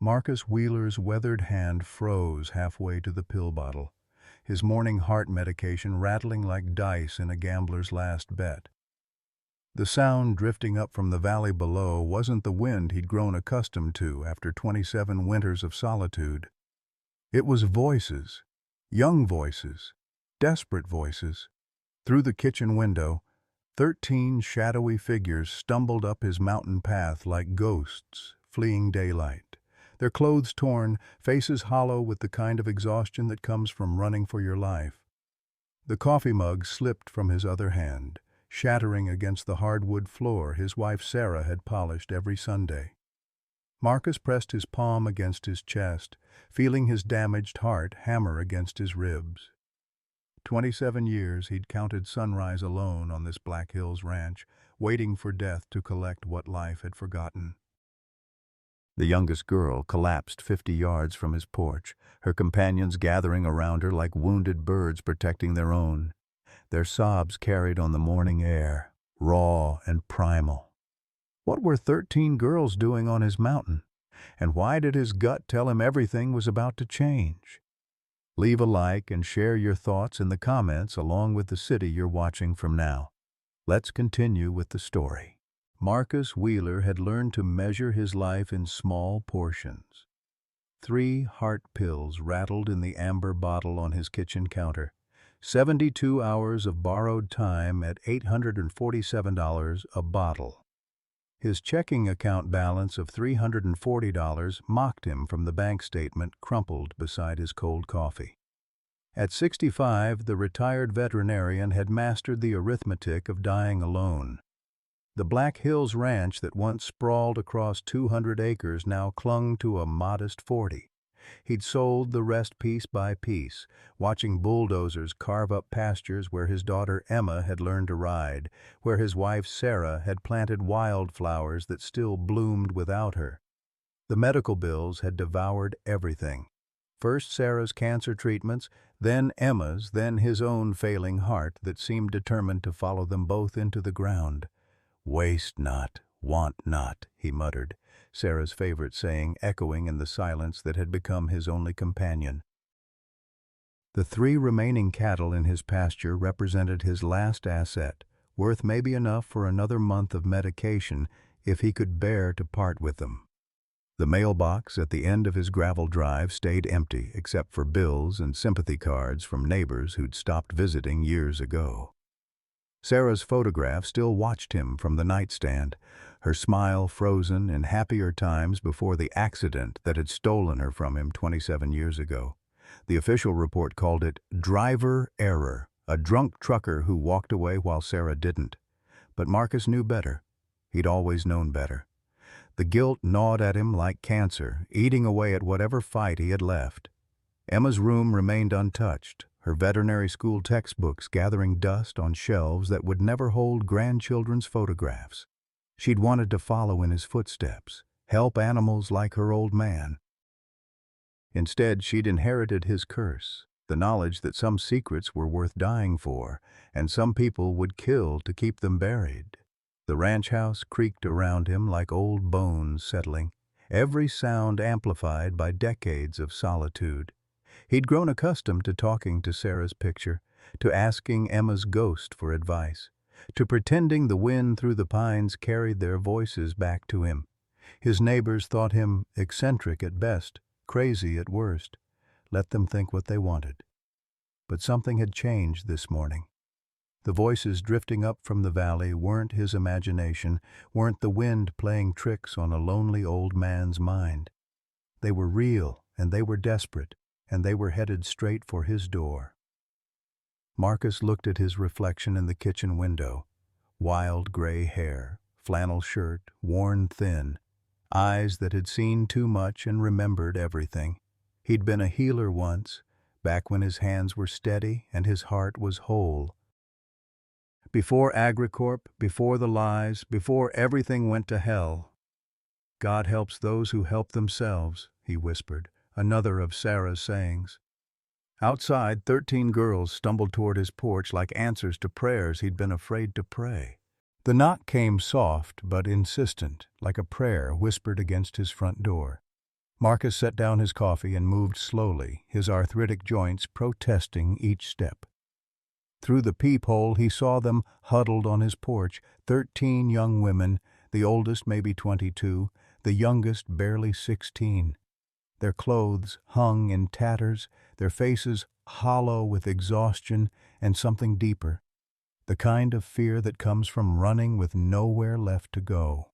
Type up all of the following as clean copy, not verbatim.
Marcus Wheeler's weathered hand froze halfway to the pill bottle, his morning heart medication rattling like dice in a gambler's last bet. The sound drifting up from the valley below wasn't the wind he'd grown accustomed to after 27 winters of solitude. It was voices, young voices, desperate voices. Through the kitchen window, 13 shadowy figures stumbled up his mountain path like ghosts fleeing daylight, their clothes torn, faces hollow with the kind of exhaustion that comes from running for your life. The coffee mug slipped from his other hand, shattering against the hardwood floor his wife Sarah had polished every Sunday. Marcus pressed his palm against his chest, feeling his damaged heart hammer against his ribs. 27 years he'd counted sunrise alone on this Black Hills ranch, waiting for death to collect what life had forgotten. The youngest girl collapsed 50 yards from his porch, her companions gathering around her like wounded birds protecting their own. Their sobs carried on the morning air, raw and primal. What were 13 girls doing on his mountain? And why did his gut tell him everything was about to change? Leave a like and share your thoughts in the comments along with the city you're watching from now. Let's continue with the story. Marcus Wheeler had learned to measure his life in small portions. 3 heart pills rattled in the amber bottle on his kitchen counter. 72 hours of borrowed time at $847 a bottle. His checking account balance of $340 mocked him from the bank statement crumpled beside his cold coffee. At 65, the retired veterinarian had mastered the arithmetic of dying alone. The Black Hills ranch that once sprawled across 200 acres now clung to a modest 40. He'd sold the rest piece by piece, watching bulldozers carve up pastures where his daughter Emma had learned to ride, where his wife Sarah had planted wildflowers that still bloomed without her. The medical bills had devoured everything. First Sarah's cancer treatments, then Emma's, then his own failing heart that seemed determined to follow them both into the ground. "Waste not, want not," he muttered, Sarah's favorite saying echoing in the silence that had become his only companion. The 3 remaining cattle in his pasture represented his last asset, worth maybe enough for another month of medication if he could bear to part with them. The mailbox at the end of his gravel drive stayed empty except for bills and sympathy cards from neighbors who'd stopped visiting years ago. Sarah's photograph still watched him from the nightstand, her smile frozen in happier times before the accident that had stolen her from him 27 years ago. The official report called it driver error, a drunk trucker who walked away while Sarah didn't. But Marcus knew better. He'd always known better. The guilt gnawed at him like cancer, eating away at whatever fight he had left. Emma's room remained untouched, her veterinary school textbooks gathering dust on shelves that would never hold grandchildren's photographs. She'd wanted to follow in his footsteps, help animals like her old man. Instead, she'd inherited his curse, the knowledge that some secrets were worth dying for, and some people would kill to keep them buried. The ranch house creaked around him like old bones settling, every sound amplified by decades of solitude. He'd grown accustomed to talking to Sarah's picture, to asking Emma's ghost for advice, to pretending the wind through the pines carried their voices back to him. His neighbors thought him eccentric at best, crazy at worst. Let them think what they wanted. But something had changed this morning. The voices drifting up from the valley weren't his imagination, weren't the wind playing tricks on a lonely old man's mind. They were real, and they were desperate, and they were headed straight for his door. Marcus looked at his reflection in the kitchen window. Wild gray hair, flannel shirt, worn thin, eyes that had seen too much and remembered everything. He'd been a healer once, back when his hands were steady and his heart was whole. Before AgriCorp, before the lies, before everything went to hell. "God helps those who help themselves," he whispered, another of Sarah's sayings. Outside, 13 girls stumbled toward his porch like answers to prayers he'd been afraid to pray. The knock came soft but insistent, like a prayer whispered against his front door. Marcus set down his coffee and moved slowly, his arthritic joints protesting each step. Through the peephole he saw them huddled on his porch, 13 young women, the oldest maybe 22, the youngest barely 16. Their clothes hung in tatters, their faces hollow with exhaustion and something deeper, the kind of fear that comes from running with nowhere left to go.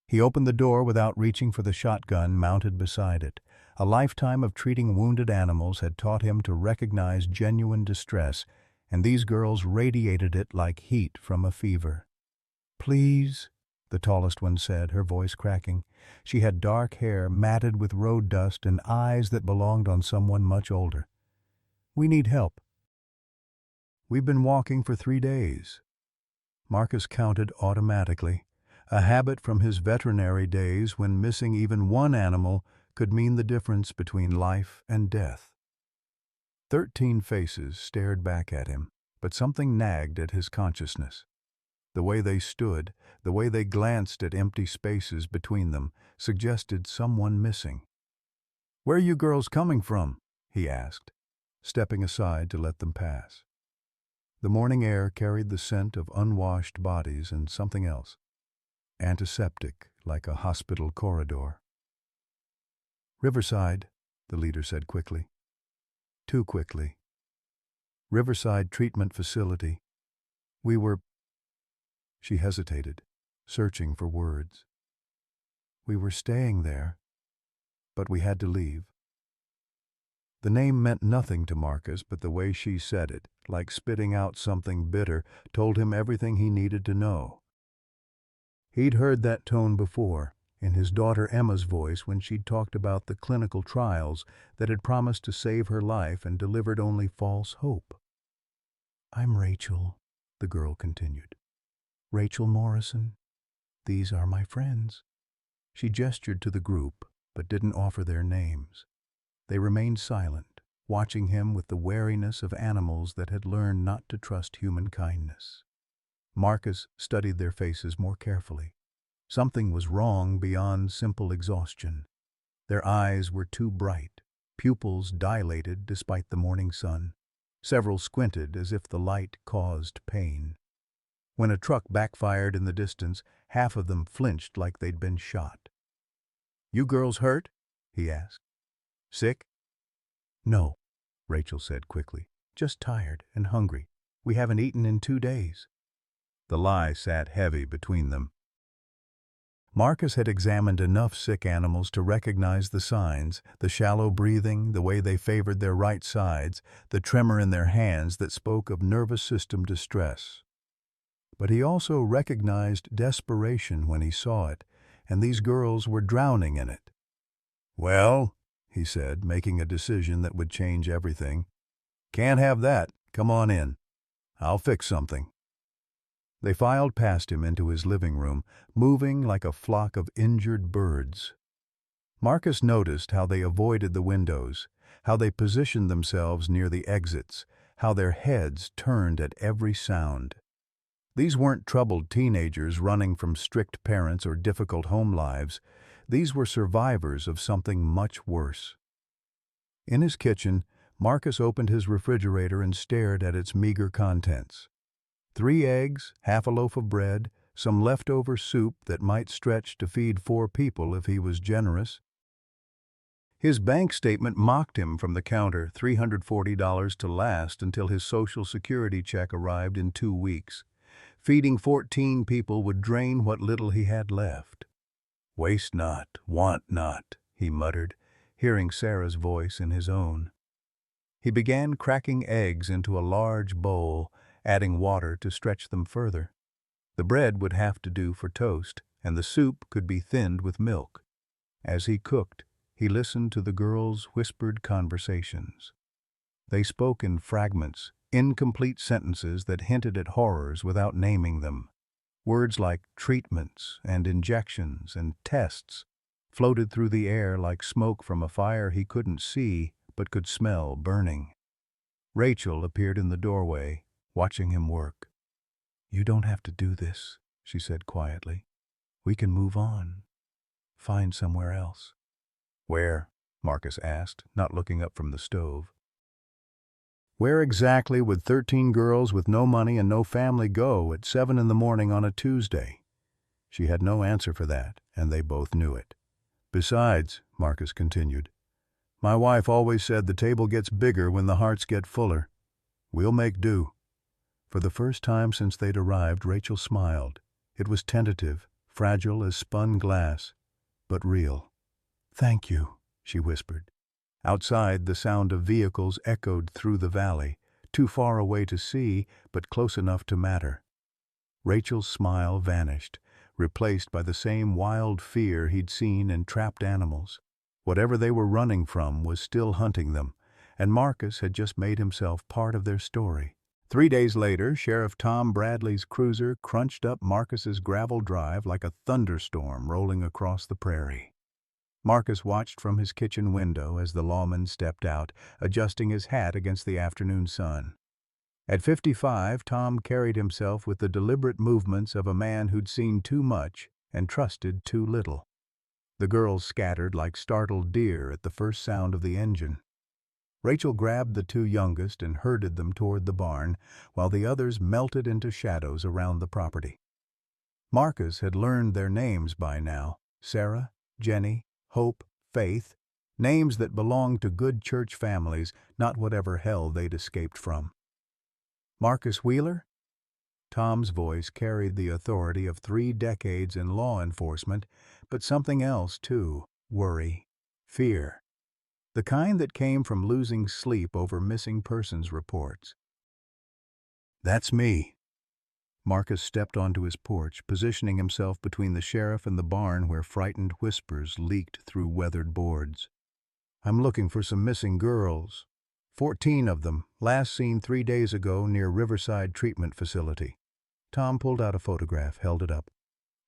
He opened the door without reaching for the shotgun mounted beside it. A lifetime of treating wounded animals had taught him to recognize genuine distress, and these girls radiated it like heat from a fever. "Please," the tallest one said, her voice cracking. She had dark hair matted with road dust and eyes that belonged on someone much older. "We need help." "We've been walking for 3 days." Marcus counted automatically, a habit from his veterinary days when missing even one animal could mean the difference between life and death. 13 faces stared back at him, but something nagged at his consciousness. The way they stood, the way they glanced at empty spaces between them, suggested someone missing. "Where are you girls coming from?" he asked, stepping aside to let them pass. The morning air carried the scent of unwashed bodies and something else, antiseptic like a hospital corridor. "Riverside," the leader said quickly. Too quickly. "Riverside Treatment Facility. We were—" She hesitated, searching for words. "We were staying there, but we had to leave." The name meant nothing to Marcus, but the way she said it, like spitting out something bitter, told him everything he needed to know. He'd heard that tone before, in his daughter Emma's voice when she'd talked about the clinical trials that had promised to save her life and delivered only false hope. "I'm Rachel," the girl continued. "Rachel Morrison. These are my friends." She gestured to the group, but didn't offer their names. They remained silent, watching him with the wariness of animals that had learned not to trust human kindness. Marcus studied their faces more carefully. Something was wrong beyond simple exhaustion. Their eyes were too bright, pupils dilated despite the morning sun. Several squinted as if the light caused pain. When a truck backfired in the distance, half of them flinched like they'd been shot. "You girls hurt?" he asked. "Sick?" "No," Rachel said quickly. "Just tired and hungry. We haven't eaten in 2 days." The lie sat heavy between them. Marcus had examined enough sick animals to recognize the signs, the shallow breathing, the way they favored their right sides, the tremor in their hands that spoke of nervous system distress. But he also recognized desperation when he saw it, and these girls were drowning in it. "Well," he said, making a decision that would change everything. "Can't have that. Come on in. I'll fix something." They filed past him into his living room, moving like a flock of injured birds. Marcus noticed how they avoided the windows, how they positioned themselves near the exits, how their heads turned at every sound. These weren't troubled teenagers running from strict parents or difficult home lives. These were survivors of something much worse. In his kitchen, Marcus opened his refrigerator and stared at its meager contents. 3 eggs, half a loaf of bread, some leftover soup that might stretch to feed 4 people if he was generous. His bank statement mocked him from the counter, $340 to last until his Social Security check arrived in 2 weeks. Feeding 14 people would drain what little he had left. "Waste not, want not," he muttered, hearing Sarah's voice in his own. He began cracking eggs into a large bowl, adding water to stretch them further. The bread would have to do for toast, and the soup could be thinned with milk. As he cooked, he listened to the girls' whispered conversations. They spoke in fragments, incomplete sentences that hinted at horrors without naming them. Words like treatments and injections and tests floated through the air like smoke from a fire he couldn't see but could smell burning. Rachel appeared in the doorway, watching him work. "You don't have to do this," she said quietly. "We can move on. Find somewhere else." "Where?" Marcus asked, not looking up from the stove. "Where exactly would 13 girls with no money and no family go at 7 in the morning on a Tuesday?" She had no answer for that, and they both knew it. "Besides," Marcus continued, "my wife always said the table gets bigger when the hearts get fuller. We'll make do." For the first time since they'd arrived, Rachel smiled. It was tentative, fragile as spun glass, but real. "Thank you," she whispered. Outside, the sound of vehicles echoed through the valley, too far away to see, but close enough to matter. Rachel's smile vanished, replaced by the same wild fear he'd seen in trapped animals. Whatever they were running from was still hunting them, and Marcus had just made himself part of their story. 3 days later, Sheriff Tom Bradley's cruiser crunched up Marcus's gravel drive like a thunderstorm rolling across the prairie. Marcus watched from his kitchen window as the lawman stepped out, adjusting his hat against the afternoon sun. At 55, Tom carried himself with the deliberate movements of a man who'd seen too much and trusted too little. The girls scattered like startled deer at the first sound of the engine. Rachel grabbed the 2 youngest and herded them toward the barn, while the others melted into shadows around the property. Marcus had learned their names by now: Sarah, Jenny, Hope, Faith, names that belonged to good church families, not whatever hell they'd escaped from. "Marcus Wheeler?" Tom's voice carried the authority of 3 decades in law enforcement, but something else too: worry, fear. The kind that came from losing sleep over missing persons reports. "That's me." Marcus stepped onto his porch, positioning himself between the sheriff and the barn where frightened whispers leaked through weathered boards. "I'm looking for some missing girls. 14 of them, last seen 3 days ago near Riverside Treatment Facility." Tom pulled out a photograph, held it up.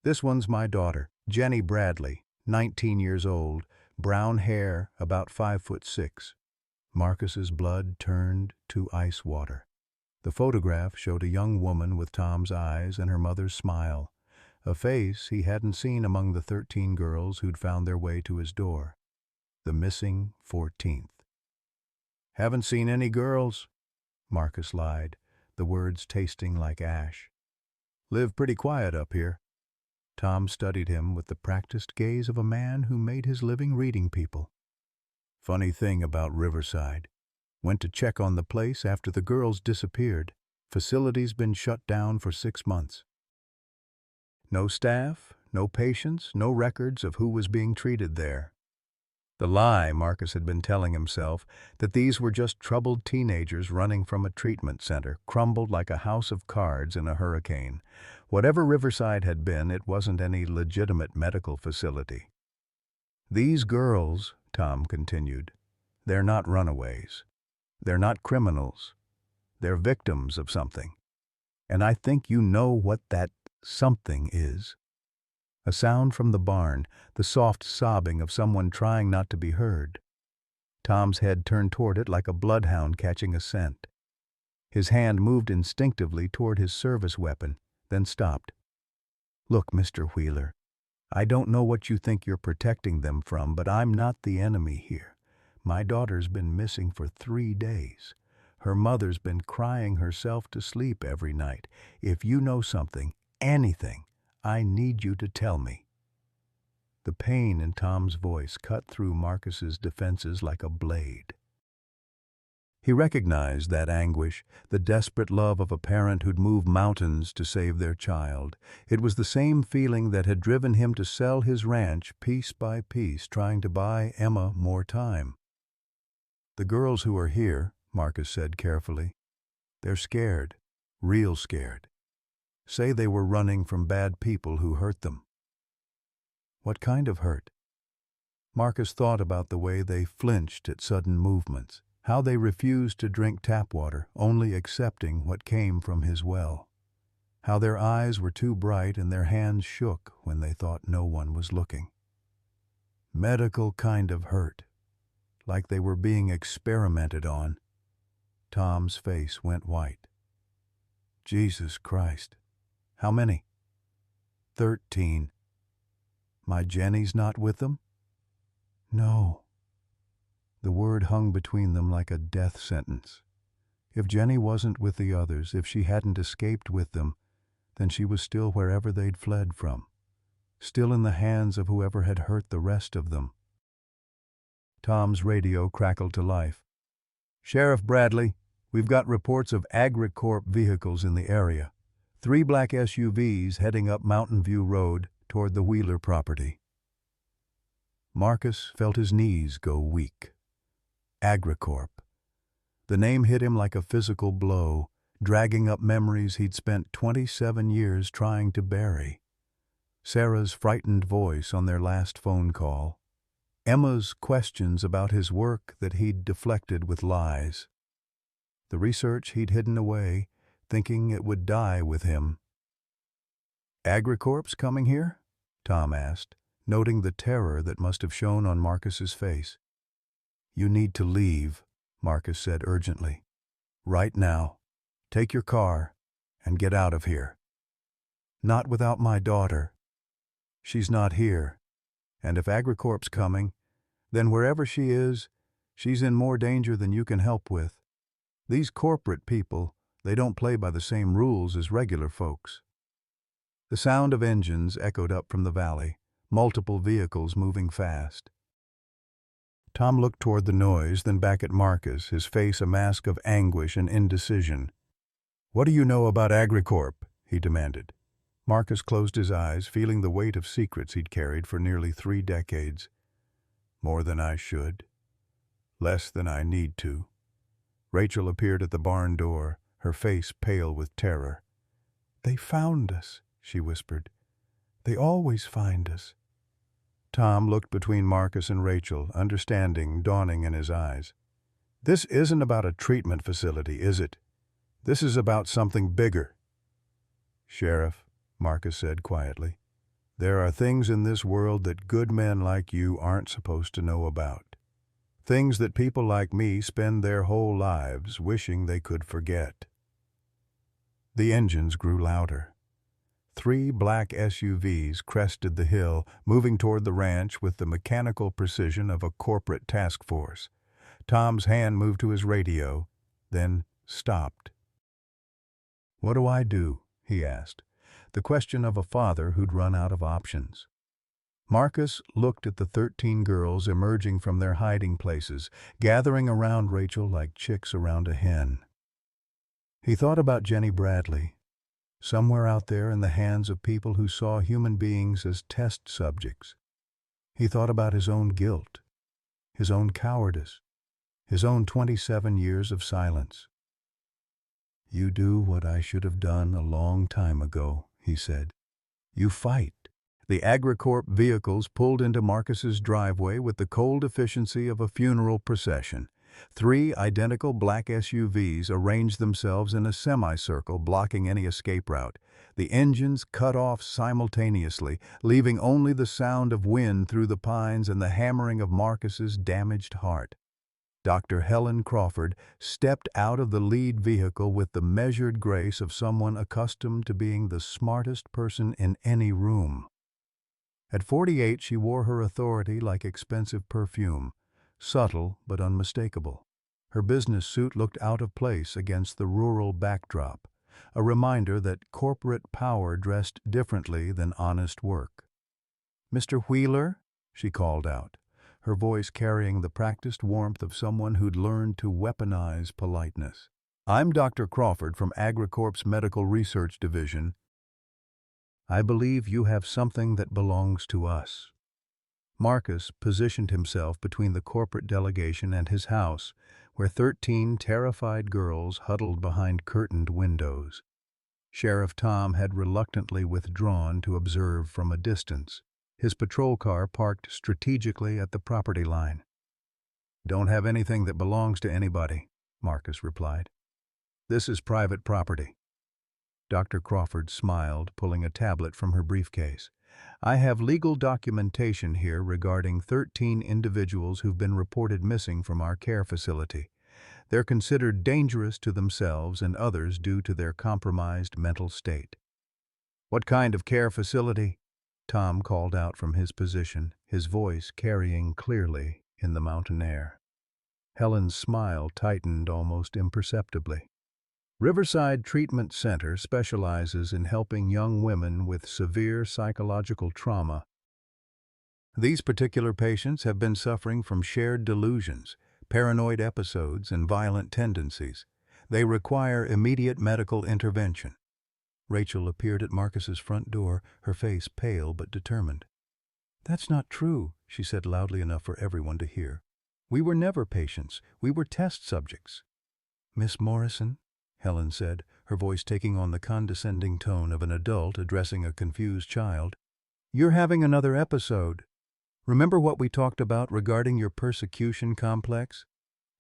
"This one's my daughter, Jenny Bradley, 19 years old, brown hair, about 5'6". Marcus's blood turned to ice water. The photograph showed a young woman with Tom's eyes and her mother's smile, a face he hadn't seen among the 13 girls who'd found their way to his door. The missing 14th. "Haven't seen any girls," Marcus lied, the words tasting like ash. "Live pretty quiet up here." Tom studied him with the practiced gaze of a man who made his living reading people. "Funny thing about Riverside. Went to check on the place after the girls disappeared. Facility's been shut down for 6 months. No staff, no patients, no records of who was being treated there." The lie Marcus had been telling himself, that these were just troubled teenagers running from a treatment center, crumbled like a house of cards in a hurricane. Whatever Riverside had been, it wasn't any legitimate medical facility. "These girls," Tom continued, "they're not runaways. They're not criminals. They're victims of something. And I think you know what that something is." A sound from the barn, the soft sobbing of someone trying not to be heard. Tom's head turned toward it like a bloodhound catching a scent. His hand moved instinctively toward his service weapon, then stopped. "Look, Mr. Wheeler, I don't know what you think you're protecting them from, but I'm not the enemy here. My daughter's been missing for 3 days. Her mother's been crying herself to sleep every night. If you know something, anything, I need you to tell me." The pain in Tom's voice cut through Marcus's defenses like a blade. He recognized that anguish, the desperate love of a parent who'd move mountains to save their child. It was the same feeling that had driven him to sell his ranch piece by piece, trying to buy Emma more time. "The girls who are here," Marcus said carefully, "they're scared, real scared. Say they were running from bad people who hurt them." "What kind of hurt?" Marcus thought about the way they flinched at sudden movements, how they refused to drink tap water, only accepting what came from his well, how their eyes were too bright and their hands shook when they thought no one was looking. Medical kind of hurt, like they were being experimented on. Tom's face went white. "Jesus Christ. How many?" 13. "My Jenny's not with them?" No. The word hung between them like a death sentence. If Jenny wasn't with the others, if she hadn't escaped with them, then she was still wherever they'd fled from, still in the hands of whoever had hurt the rest of them. Tom's radio crackled to life. "Sheriff Bradley, we've got reports of AgriCorp vehicles in the area. 3 black SUVs heading up Mountain View Road toward the Wheeler property." Marcus felt his knees go weak. AgriCorp. The name hit him like a physical blow, dragging up memories he'd spent 27 years trying to bury. Sarah's frightened voice on their last phone call. Emma's questions about his work that he'd deflected with lies. The research he'd hidden away, thinking it would die with him. "AgriCorp's coming here?" Tom asked, noting the terror that must have shown on Marcus's face. "You need to leave," Marcus said urgently. "Right now. Take your car and get out of here." "Not without my daughter. She's not here. And if AgriCorp's coming, then wherever she is, she's in more danger than you can help with. These corporate people, they don't play by the same rules as regular folks." The sound of engines echoed up from the valley, multiple vehicles moving fast. Tom looked toward the noise, then back at Marcus, his face a mask of anguish and indecision. "What do you know about AgriCorp?" he demanded. Marcus closed his eyes, feeling the weight of secrets he'd carried for nearly 3 decades. "More than I should. Less than I need to." Rachel appeared at the barn door, her face pale with terror. "They found us," she whispered. "They always find us." Tom looked between Marcus and Rachel, understanding dawning in his eyes. "This isn't about a treatment facility, is it? This is about something bigger." "Sheriff," Marcus said quietly, "there are things in this world that good men like you aren't supposed to know about. Things that people like me spend their whole lives wishing they could forget." The engines grew louder. 3 black SUVs crested the hill, moving toward the ranch with the mechanical precision of a corporate task force. Tom's hand moved to his radio, then stopped. "What do I do?" he asked, the question of a father who'd run out of options. Marcus looked at the 13 girls emerging from their hiding places, gathering around Rachel like chicks around a hen. He thought about Jenny Bradley, somewhere out there in the hands of people who saw human beings as test subjects. He thought about his own guilt, his own cowardice, his own 27 years of silence. "You do what I should have done a long time ago," he said. "You fight." The AgriCorp vehicles pulled into Marcus's driveway with the cold efficiency of a funeral procession. 3 identical black SUVs arranged themselves in a semicircle, blocking any escape route. The engines cut off simultaneously, leaving only the sound of wind through the pines and the hammering of Marcus's damaged heart. Dr. Helen Crawford stepped out of the lead vehicle with the measured grace of someone accustomed to being the smartest person in any room. At 48, she wore her authority like expensive perfume, subtle but unmistakable. Her business suit looked out of place against the rural backdrop, a reminder that corporate power dressed differently than honest work. "Mr. Wheeler?" she called out, her voice carrying the practiced warmth of someone who'd learned to weaponize politeness. "I'm Dr. Crawford from AgriCorp's Medical Research Division. I believe you have something that belongs to us." Marcus positioned himself between the corporate delegation and his house, where 13 terrified girls huddled behind curtained windows. Sheriff Tom had reluctantly withdrawn to observe from a distance, his patrol car parked strategically at the property line. "Don't have anything that belongs to anybody," Marcus replied. "This is private property." Dr. Crawford smiled, pulling a tablet from her briefcase. "I have legal documentation here regarding 13 individuals who've been reported missing from our care facility. They're considered dangerous to themselves and others due to their compromised mental state." "What kind of care facility?" Tom called out from his position, his voice carrying clearly in the mountain air. Helen's smile tightened almost imperceptibly. Riverside Treatment Center specializes in helping young women with severe psychological trauma. These particular patients have been suffering from shared delusions, paranoid episodes, and violent tendencies. They require immediate medical intervention. Rachel appeared at Marcus's front door, her face pale but determined. "That's not true," she said loudly enough for everyone to hear. "We were never patients. We were test subjects." "Miss Morrison," Helen said, her voice taking on the condescending tone of an adult addressing a confused child, "you're having another episode. Remember what we talked about regarding your persecution complex?"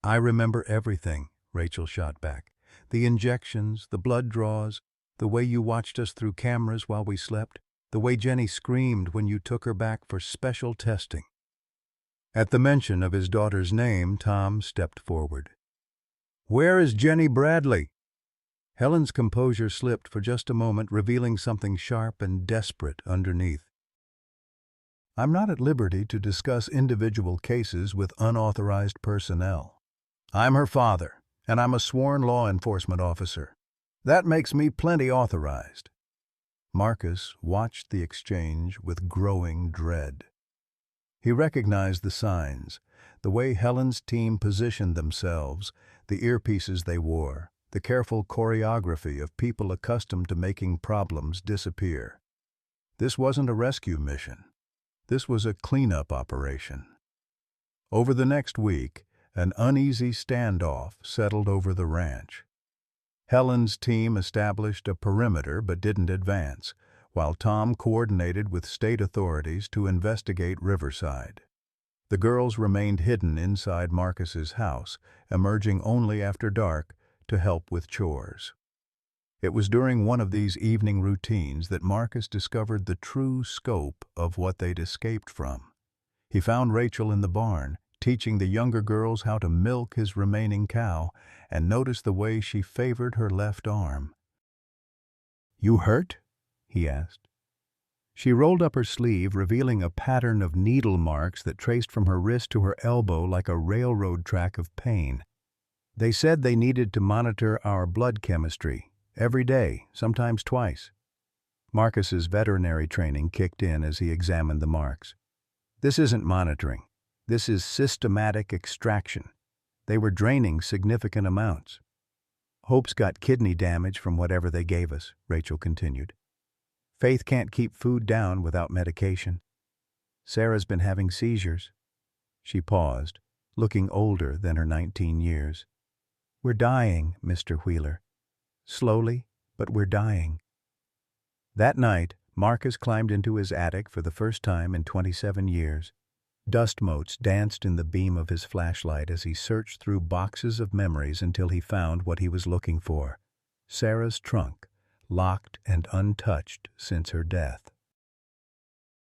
"I remember everything," Rachel shot back. "The injections, the blood draws, the way you watched us through cameras while we slept, the way Jenny screamed when you took her back for special testing." At the mention of his daughter's name, Tom stepped forward. "Where is Jenny Bradley?" Helen's composure slipped for just a moment, revealing something sharp and desperate underneath. "I'm not at liberty to discuss individual cases with unauthorized personnel. I'm her father, and I'm a sworn law enforcement officer. That makes me plenty authorized." Marcus watched the exchange with growing dread. He recognized the signs, the way Helen's team positioned themselves, the earpieces they wore, the careful choreography of people accustomed to making problems disappear. This wasn't a rescue mission. This was a cleanup operation. Over the next week, an uneasy standoff settled over the ranch. Helen's team established a perimeter but didn't advance, while Tom coordinated with state authorities to investigate Riverside. The girls remained hidden inside Marcus's house, emerging only after dark to help with chores. It was during one of these evening routines that Marcus discovered the true scope of what they'd escaped from. He found Rachel in the barn, teaching the younger girls how to milk his remaining cow, and noticed the way she favored her left arm. "You hurt?" he asked. She rolled up her sleeve, revealing a pattern of needle marks that traced from her wrist to her elbow like a railroad track of pain. "They said they needed to monitor our blood chemistry, every day, sometimes twice." Marcus's veterinary training kicked in as he examined the marks. "This isn't monitoring. This is systematic extraction. They were draining significant amounts." "Hope's got kidney damage from whatever they gave us," Rachel continued. "Faith can't keep food down without medication. Sarah's been having seizures." She paused, looking older than her 19 years. "We're dying, Mr. Wheeler. Slowly, but we're dying." That night, Marcus climbed into his attic for the first time in 27 years. Dust motes danced in the beam of his flashlight as he searched through boxes of memories until he found what he was looking for: Sarah's trunk, locked and untouched since her death.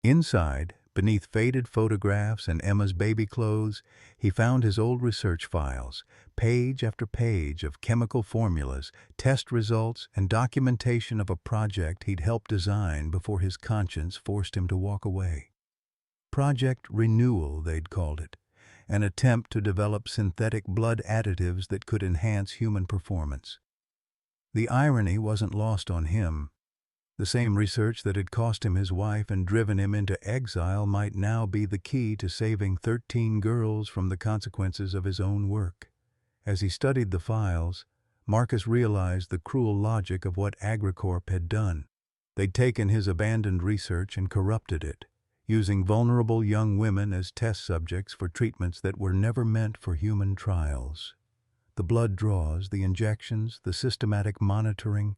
Inside, beneath faded photographs and Emma's baby clothes, he found his old research files, page after page of chemical formulas, test results, and documentation of a project he'd helped design before his conscience forced him to walk away. Project Renewal, they'd called it, an attempt to develop synthetic blood additives that could enhance human performance. The irony wasn't lost on him. The same research that had cost him his wife and driven him into exile might now be the key to saving 13 girls from the consequences of his own work. As he studied the files, Marcus realized the cruel logic of what AgriCorp had done. They'd taken his abandoned research and corrupted it, using vulnerable young women as test subjects for treatments that were never meant for human trials. The blood draws, the injections, the systematic monitoring,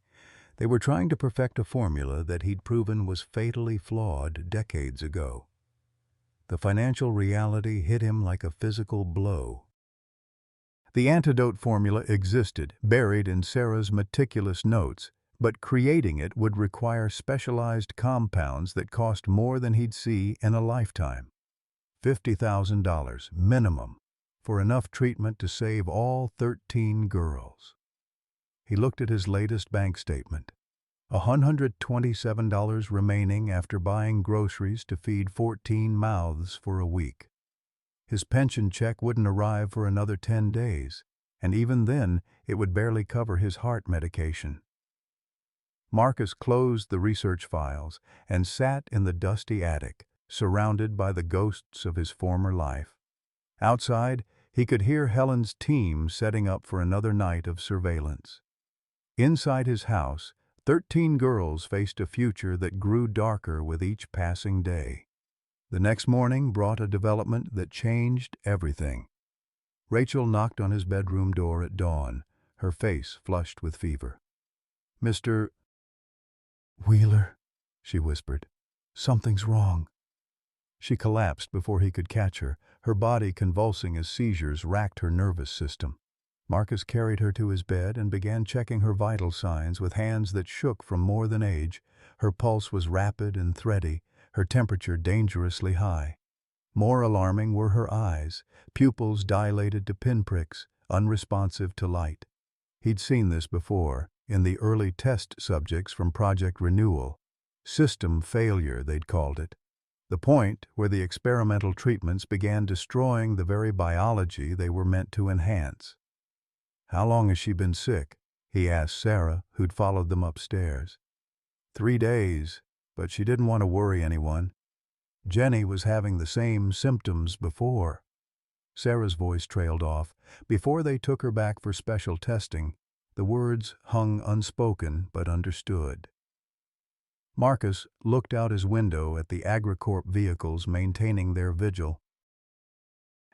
they were trying to perfect a formula that he'd proven was fatally flawed decades ago. The financial reality hit him like a physical blow. The antidote formula existed, buried in Sarah's meticulous notes, but creating it would require specialized compounds that cost more than he'd see in a lifetime. $50,000 minimum for enough treatment to save all 13 girls. He looked at his latest bank statement. $127 remaining after buying groceries to feed 14 mouths for a week. His pension check wouldn't arrive for another 10 days, and even then it would barely cover his heart medication. Marcus closed the research files and sat in the dusty attic, surrounded by the ghosts of his former life. Outside, he could hear Helen's team setting up for another night of surveillance. Inside his house, 13 girls faced a future that grew darker with each passing day. The next morning brought a development that changed everything. Rachel knocked on his bedroom door at dawn, her face flushed with fever. "Mr. Wheeler," she whispered, "something's wrong." She collapsed before he could catch her, her body convulsing as seizures racked her nervous system. Marcus carried her to his bed and began checking her vital signs with hands that shook from more than age. Her pulse was rapid and thready, her temperature dangerously high. More alarming were her eyes, pupils dilated to pinpricks, unresponsive to light. He'd seen this before, in the early test subjects from Project Renewal. System failure, they'd called it. The point where the experimental treatments began destroying the very biology they were meant to enhance. "How long has she been sick?" he asked Sarah, who'd followed them upstairs. 3 days, but she didn't want to worry anyone. Jenny was having the same symptoms before. Sarah's voice trailed off. Before they took her back for special testing, the words hung unspoken but understood. Marcus looked out his window at the AgriCorp vehicles maintaining their vigil.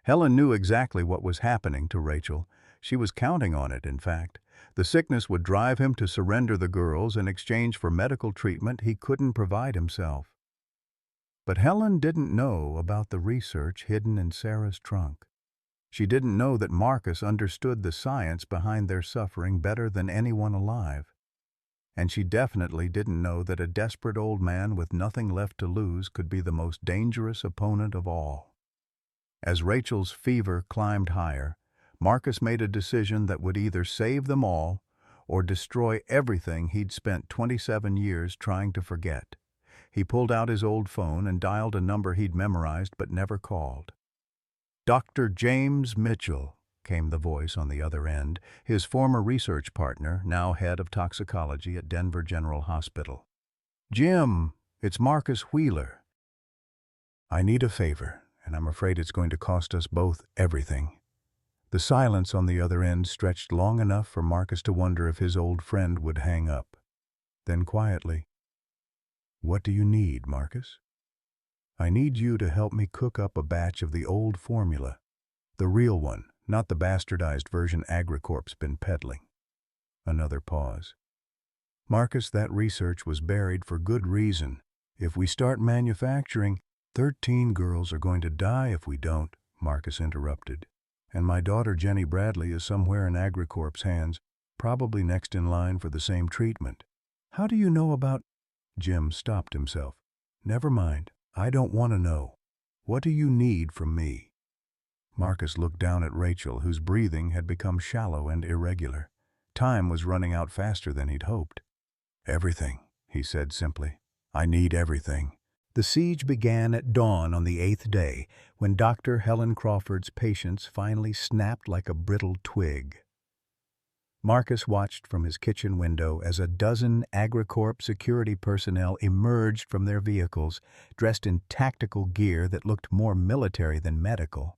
Helen knew exactly what was happening to Rachel. She was counting on it, in fact. The sickness would drive him to surrender the girls in exchange for medical treatment he couldn't provide himself. But Helen didn't know about the research hidden in Sarah's trunk. She didn't know that Marcus understood the science behind their suffering better than anyone alive. And she definitely didn't know that a desperate old man with nothing left to lose could be the most dangerous opponent of all. As Rachel's fever climbed higher, Marcus made a decision that would either save them all or destroy everything he'd spent 27 years trying to forget. He pulled out his old phone and dialed a number he'd memorized but never called. "Dr. James Mitchell," came the voice on the other end, his former research partner, now head of toxicology at Denver General Hospital. "Jim, it's Marcus Wheeler. I need a favor, and I'm afraid it's going to cost us both everything." The silence on the other end stretched long enough for Marcus to wonder if his old friend would hang up. Then quietly, "What do you need, Marcus?" "I need you to help me cook up a batch of the old formula. The real one, not the bastardized version AgriCorp's been peddling." Another pause. "Marcus, that research was buried for good reason. If we start manufacturing, 13 girls are going to die if we don't," Marcus interrupted. "And my daughter Jenny Bradley is somewhere in AgriCorp's hands, probably next in line for the same treatment." "How do you know about—" Jim stopped himself. "Never mind. I don't want to know. What do you need from me?" Marcus looked down at Rachel, whose breathing had become shallow and irregular. Time was running out faster than he'd hoped. "Everything," he said simply. "I need everything." The siege began at dawn on the 8th day, when Dr. Helen Crawford's patience finally snapped like a brittle twig. Marcus watched from his kitchen window as a dozen AgriCorp security personnel emerged from their vehicles, dressed in tactical gear that looked more military than medical.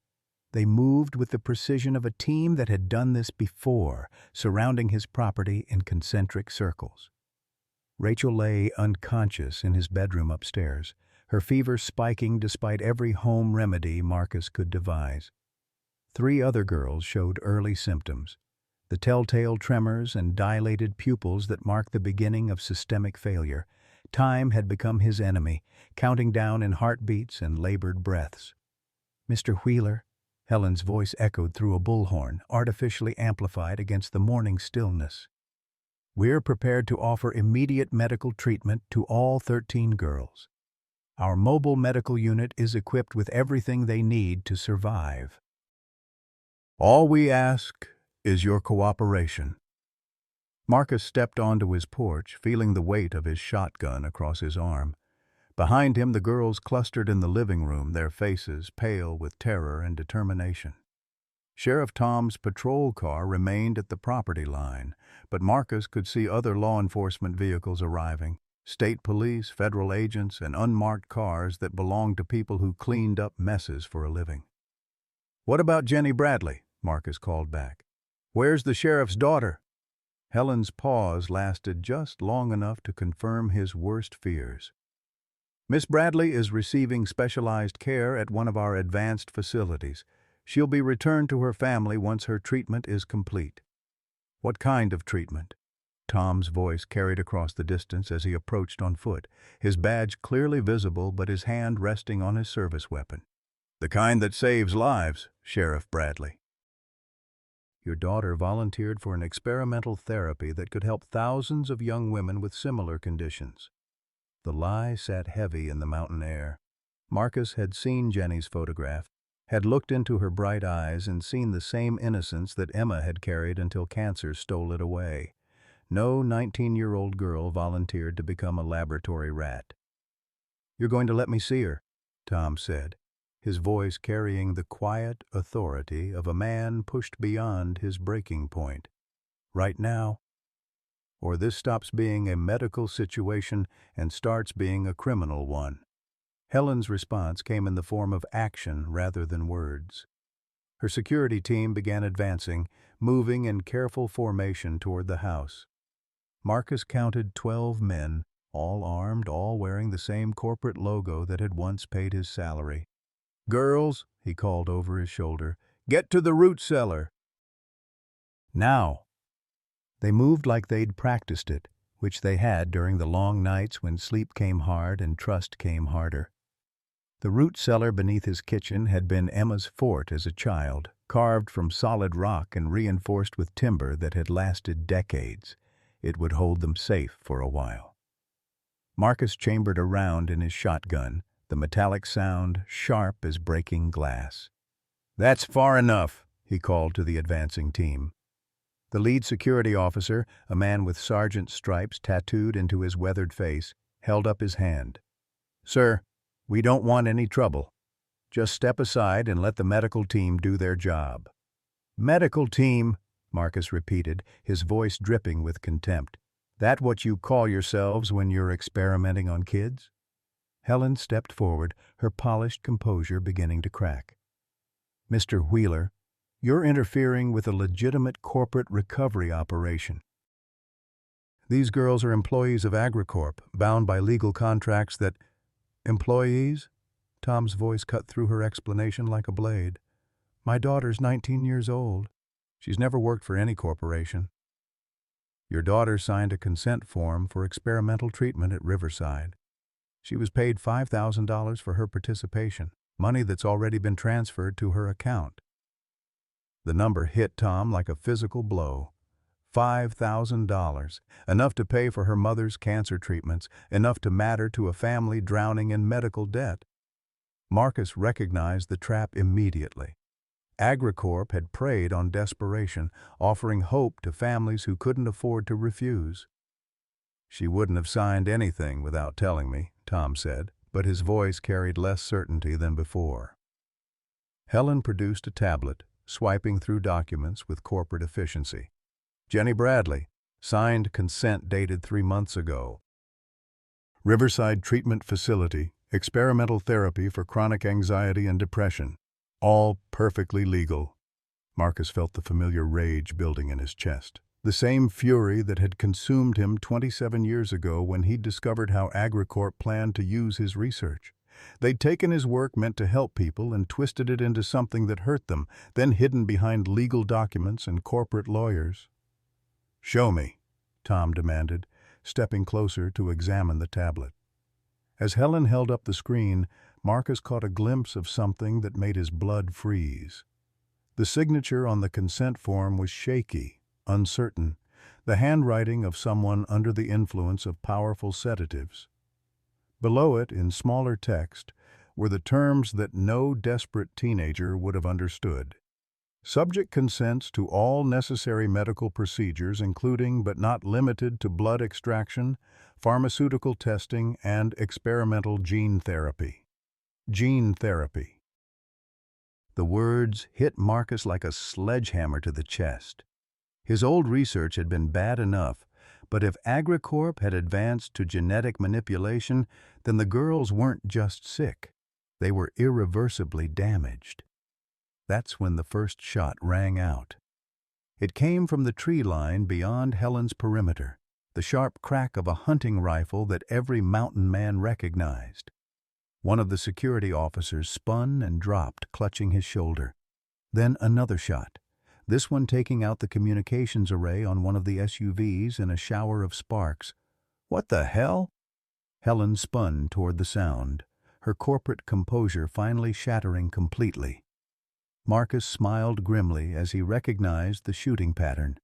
They moved with the precision of a team that had done this before, surrounding his property in concentric circles. Rachel lay unconscious in his bedroom upstairs, her fever spiking despite every home remedy Marcus could devise. 3 other girls showed early symptoms, the telltale tremors and dilated pupils that mark the beginning of systemic failure. Time had become his enemy, counting down in heartbeats and labored breaths. "Mr. Wheeler," Helen's voice echoed through a bullhorn, artificially amplified against the morning stillness. "We're prepared to offer immediate medical treatment to all 13 girls. Our mobile medical unit is equipped with everything they need to survive. All we ask is your cooperation." Marcus stepped onto his porch, feeling the weight of his shotgun across his arm. Behind him, the girls clustered in the living room, their faces pale with terror and determination. Sheriff Tom's patrol car remained at the property line, but Marcus could see other law enforcement vehicles arriving, state police, federal agents, and unmarked cars that belonged to people who cleaned up messes for a living. "What about Jenny Bradley?" Marcus called back. "Where's the sheriff's daughter?" Helen's pause lasted just long enough to confirm his worst fears. "Miss Bradley is receiving specialized care at one of our advanced facilities. She'll be returned to her family once her treatment is complete." "What kind of treatment?" Tom's voice carried across the distance as he approached on foot, his badge clearly visible but his hand resting on his service weapon. "The kind that saves lives, Sheriff Bradley." "Your daughter volunteered for an experimental therapy that could help thousands of young women with similar conditions." The lie sat heavy in the mountain air. Marcus had seen Jenny's photograph, had looked into her bright eyes and seen the same innocence that Emma had carried until cancer stole it away. No 19-year-old girl volunteered to become a laboratory rat. "You're going to let me see her," Tom said, his voice carrying the quiet authority of a man pushed beyond his breaking point. "Right now, or this stops being a medical situation and starts being a criminal one." Helen's response came in the form of action rather than words. Her security team began advancing, moving in careful formation toward the house. Marcus counted 12 men, all armed, all wearing the same corporate logo that had once paid his salary. "Girls," he called over his shoulder, "get to the root cellar." "Now." They moved like they'd practiced it, which they had during the long nights when sleep came hard and trust came harder. The root cellar beneath his kitchen had been Emma's fort as a child, carved from solid rock and reinforced with timber that had lasted decades. It would hold them safe for a while. Marcus chambered a round in his shotgun, the metallic sound sharp as breaking glass. "That's far enough," he called to the advancing team. The lead security officer, a man with sergeant stripes tattooed into his weathered face, held up his hand. "Sir, we don't want any trouble. Just step aside and let the medical team do their job." "Medical team," Marcus repeated, his voice dripping with contempt. "That what you call yourselves when you're experimenting on kids?" Helen stepped forward, her polished composure beginning to crack. "Mr. Wheeler, you're interfering with a legitimate corporate recovery operation. These girls are employees of AgriCorp, bound by legal contracts that—" "Employees?" Tom's voice cut through her explanation like a blade. "My daughter's 19 years old. She's never worked for any corporation. Your daughter signed a consent form for experimental treatment at Riverside. She was paid $5,000 for her participation, money that's already been transferred to her account." The number hit Tom like a physical blow. $5,000, enough to pay for her mother's cancer treatments, enough to matter to a family drowning in medical debt. Marcus recognized the trap immediately. AgriCorp had preyed on desperation, offering hope to families who couldn't afford to refuse. "She wouldn't have signed anything without telling me," Tom said, but his voice carried less certainty than before. Helen produced a tablet, swiping through documents with corporate efficiency. "Jenny Bradley, signed consent dated 3 months ago. Riverside Treatment Facility, experimental therapy for chronic anxiety and depression. All perfectly legal." Marcus felt the familiar rage building in his chest. The same fury that had consumed him 27 years ago when he'd discovered how AgriCorp planned to use his research. They'd taken his work meant to help people and twisted it into something that hurt them, then hidden behind legal documents and corporate lawyers. "Show me," Tom demanded, stepping closer to examine the tablet. As Helen held up the screen, Marcus caught a glimpse of something that made his blood freeze. The signature on the consent form was shaky, uncertain, the handwriting of someone under the influence of powerful sedatives. Below it, in smaller text, were the terms that no desperate teenager would have understood. Subject consents to all necessary medical procedures, including but not limited to blood extraction, pharmaceutical testing, and experimental gene therapy. Gene therapy. The words hit Marcus like a sledgehammer to the chest. His old research had been bad enough, but if AgriCorp had advanced to genetic manipulation, then the girls weren't just sick. They were irreversibly damaged. That's when the first shot rang out. It came from the tree line beyond Helen's perimeter, the sharp crack of a hunting rifle that every mountain man recognized. One of the security officers spun and dropped, clutching his shoulder. Then another shot, this one taking out the communications array on one of the SUVs in a shower of sparks. What the hell? Helen spun toward the sound, her corporate composure finally shattering completely. Marcus smiled grimly as he recognized the shooting pattern.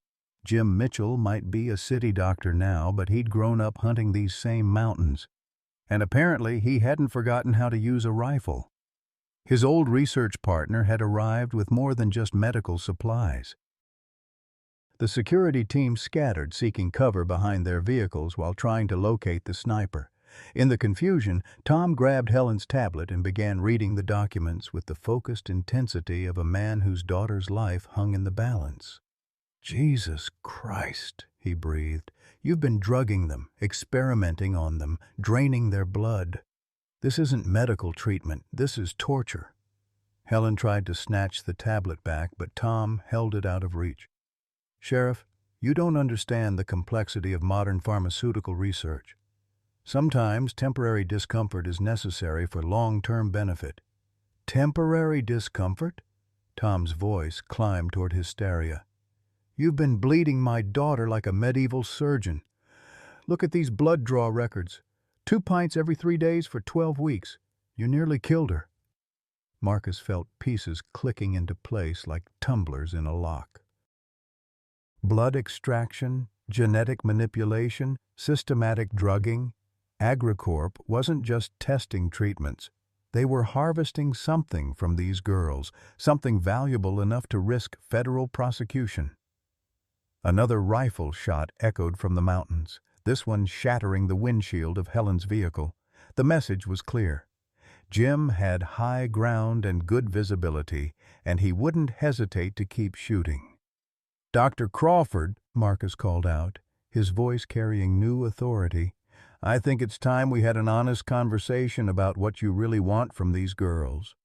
Jim Mitchell might be a city doctor now, but he'd grown up hunting these same mountains. And apparently he hadn't forgotten how to use a rifle. His old research partner had arrived with more than just medical supplies. The security team scattered, seeking cover behind their vehicles while trying to locate the sniper. In the confusion, Tom grabbed Helen's tablet and began reading the documents with the focused intensity of a man whose daughter's life hung in the balance. "Jesus Christ," he breathed. "You've been drugging them, experimenting on them, draining their blood. This isn't medical treatment, this is torture." Helen tried to snatch the tablet back, but Tom held it out of reach. "Sheriff, you don't understand the complexity of modern pharmaceutical research. Sometimes temporary discomfort is necessary for long-term benefit." "Temporary discomfort?" Tom's voice climbed toward hysteria. "You've been bleeding my daughter like a medieval surgeon. Look at these blood draw records. 2 pints every 3 days for 12 weeks. You nearly killed her." Marcus felt pieces clicking into place like tumblers in a lock. Blood extraction, genetic manipulation, systematic drugging. AgriCorp wasn't just testing treatments. They were harvesting something from these girls, something valuable enough to risk federal prosecution. Another rifle shot echoed from the mountains, this one shattering the windshield of Helen's vehicle. The message was clear. Jim had high ground and good visibility, and he wouldn't hesitate to keep shooting. "Dr. Crawford," Marcus called out, his voice carrying new authority, "I think it's time we had an honest conversation about what you really want from these girls."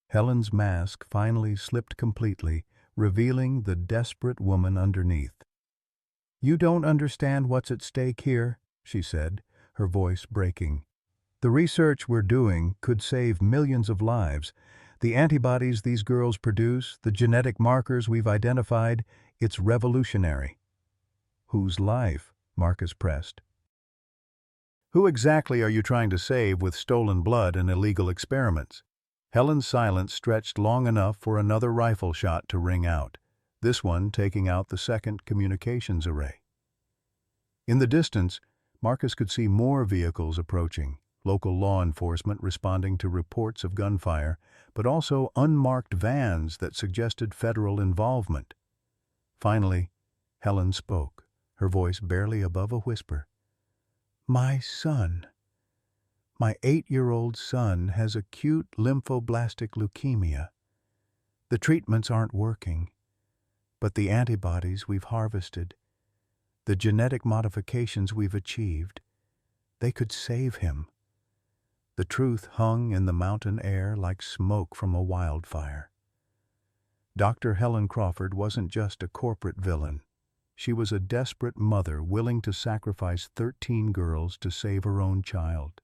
Helen's mask finally slipped completely, revealing the desperate woman underneath. "You don't understand what's at stake here," she said, her voice breaking. "The research we're doing could save millions of lives. The antibodies these girls produce, the genetic markers we've identified, it's revolutionary." "Whose life?" Marcus pressed. "Who exactly are you trying to save with stolen blood and illegal experiments?" Helen's silence stretched long enough for another rifle shot to ring out, this one taking out the second communications array. In the distance, Marcus could see more vehicles approaching, local law enforcement responding to reports of gunfire, but also unmarked vans that suggested federal involvement. Finally, Helen spoke, her voice barely above a whisper. "My son. My 8-year-old son has acute lymphoblastic leukemia. The treatments aren't working, but the antibodies we've harvested, the genetic modifications we've achieved, they could save him." The truth hung in the mountain air like smoke from a wildfire. Dr. Helen Crawford wasn't just a corporate villain. She was a desperate mother willing to sacrifice 13 girls to save her own child.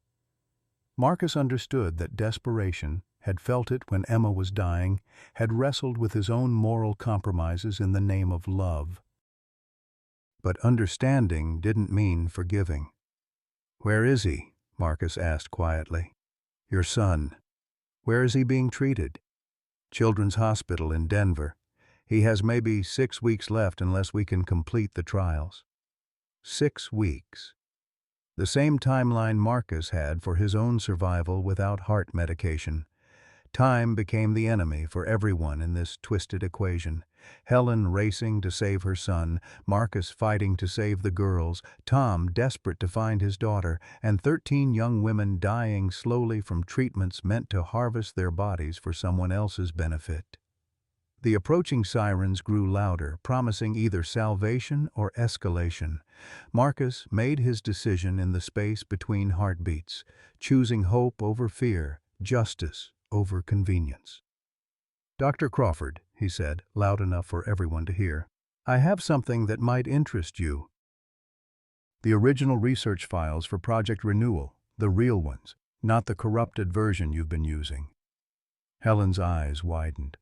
Marcus understood that desperation, had felt it when Emma was dying, had wrestled with his own moral compromises in the name of love. But understanding didn't mean forgiving. "Where is he?" Marcus asked quietly. "Your son. Where is he being treated?" "Children's Hospital in Denver. He has maybe 6 weeks left unless we can complete the trials." 6 weeks. The same timeline Marcus had for his own survival without heart medication. Time became the enemy for everyone in this twisted equation. Helen racing to save her son, Marcus fighting to save the girls, Tom desperate to find his daughter, and 13 young women dying slowly from treatments meant to harvest their bodies for someone else's benefit. The approaching sirens grew louder, promising either salvation or escalation. Marcus made his decision in the space between heartbeats, choosing hope over fear, justice over convenience. "Dr. Crawford," he said, loud enough for everyone to hear, "I have something that might interest you. The original research files for Project Renewal, the real ones, not the corrupted version you've been using." Helen's eyes widened.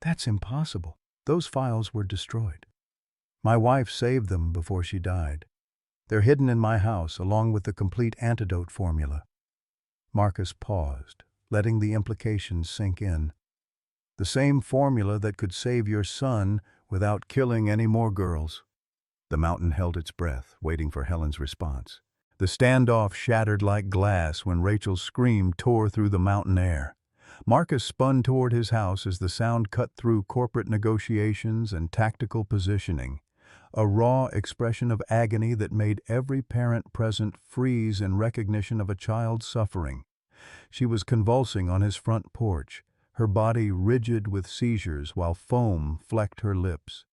"That's impossible. Those files were destroyed. My wife saved them before she died. They're hidden in my house along with the complete antidote formula." Marcus paused, letting the implications sink in. "The same formula that could save your son without killing any more girls." The mountain held its breath, waiting for Helen's response. The standoff shattered like glass when Rachel's scream tore through the mountain air. Marcus spun toward his house as the sound cut through corporate negotiations and tactical positioning, a raw expression of agony that made every parent present freeze in recognition of a child's suffering. She was convulsing on his front porch, her body rigid with seizures while foam flecked her lips.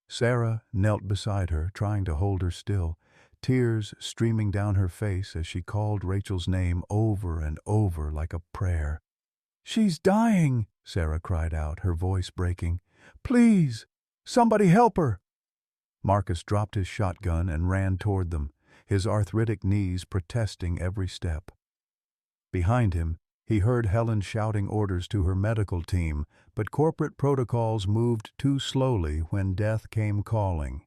Sarah knelt beside her, trying to hold her still, tears streaming down her face as she called Rachel's name over and over like a prayer. "She's dying," Sarah cried out, her voice breaking. "Please, somebody help her." Marcus dropped his shotgun and ran toward them, his arthritic knees protesting every step. Behind him, he heard Helen shouting orders to her medical team, but corporate protocols moved too slowly when death came calling.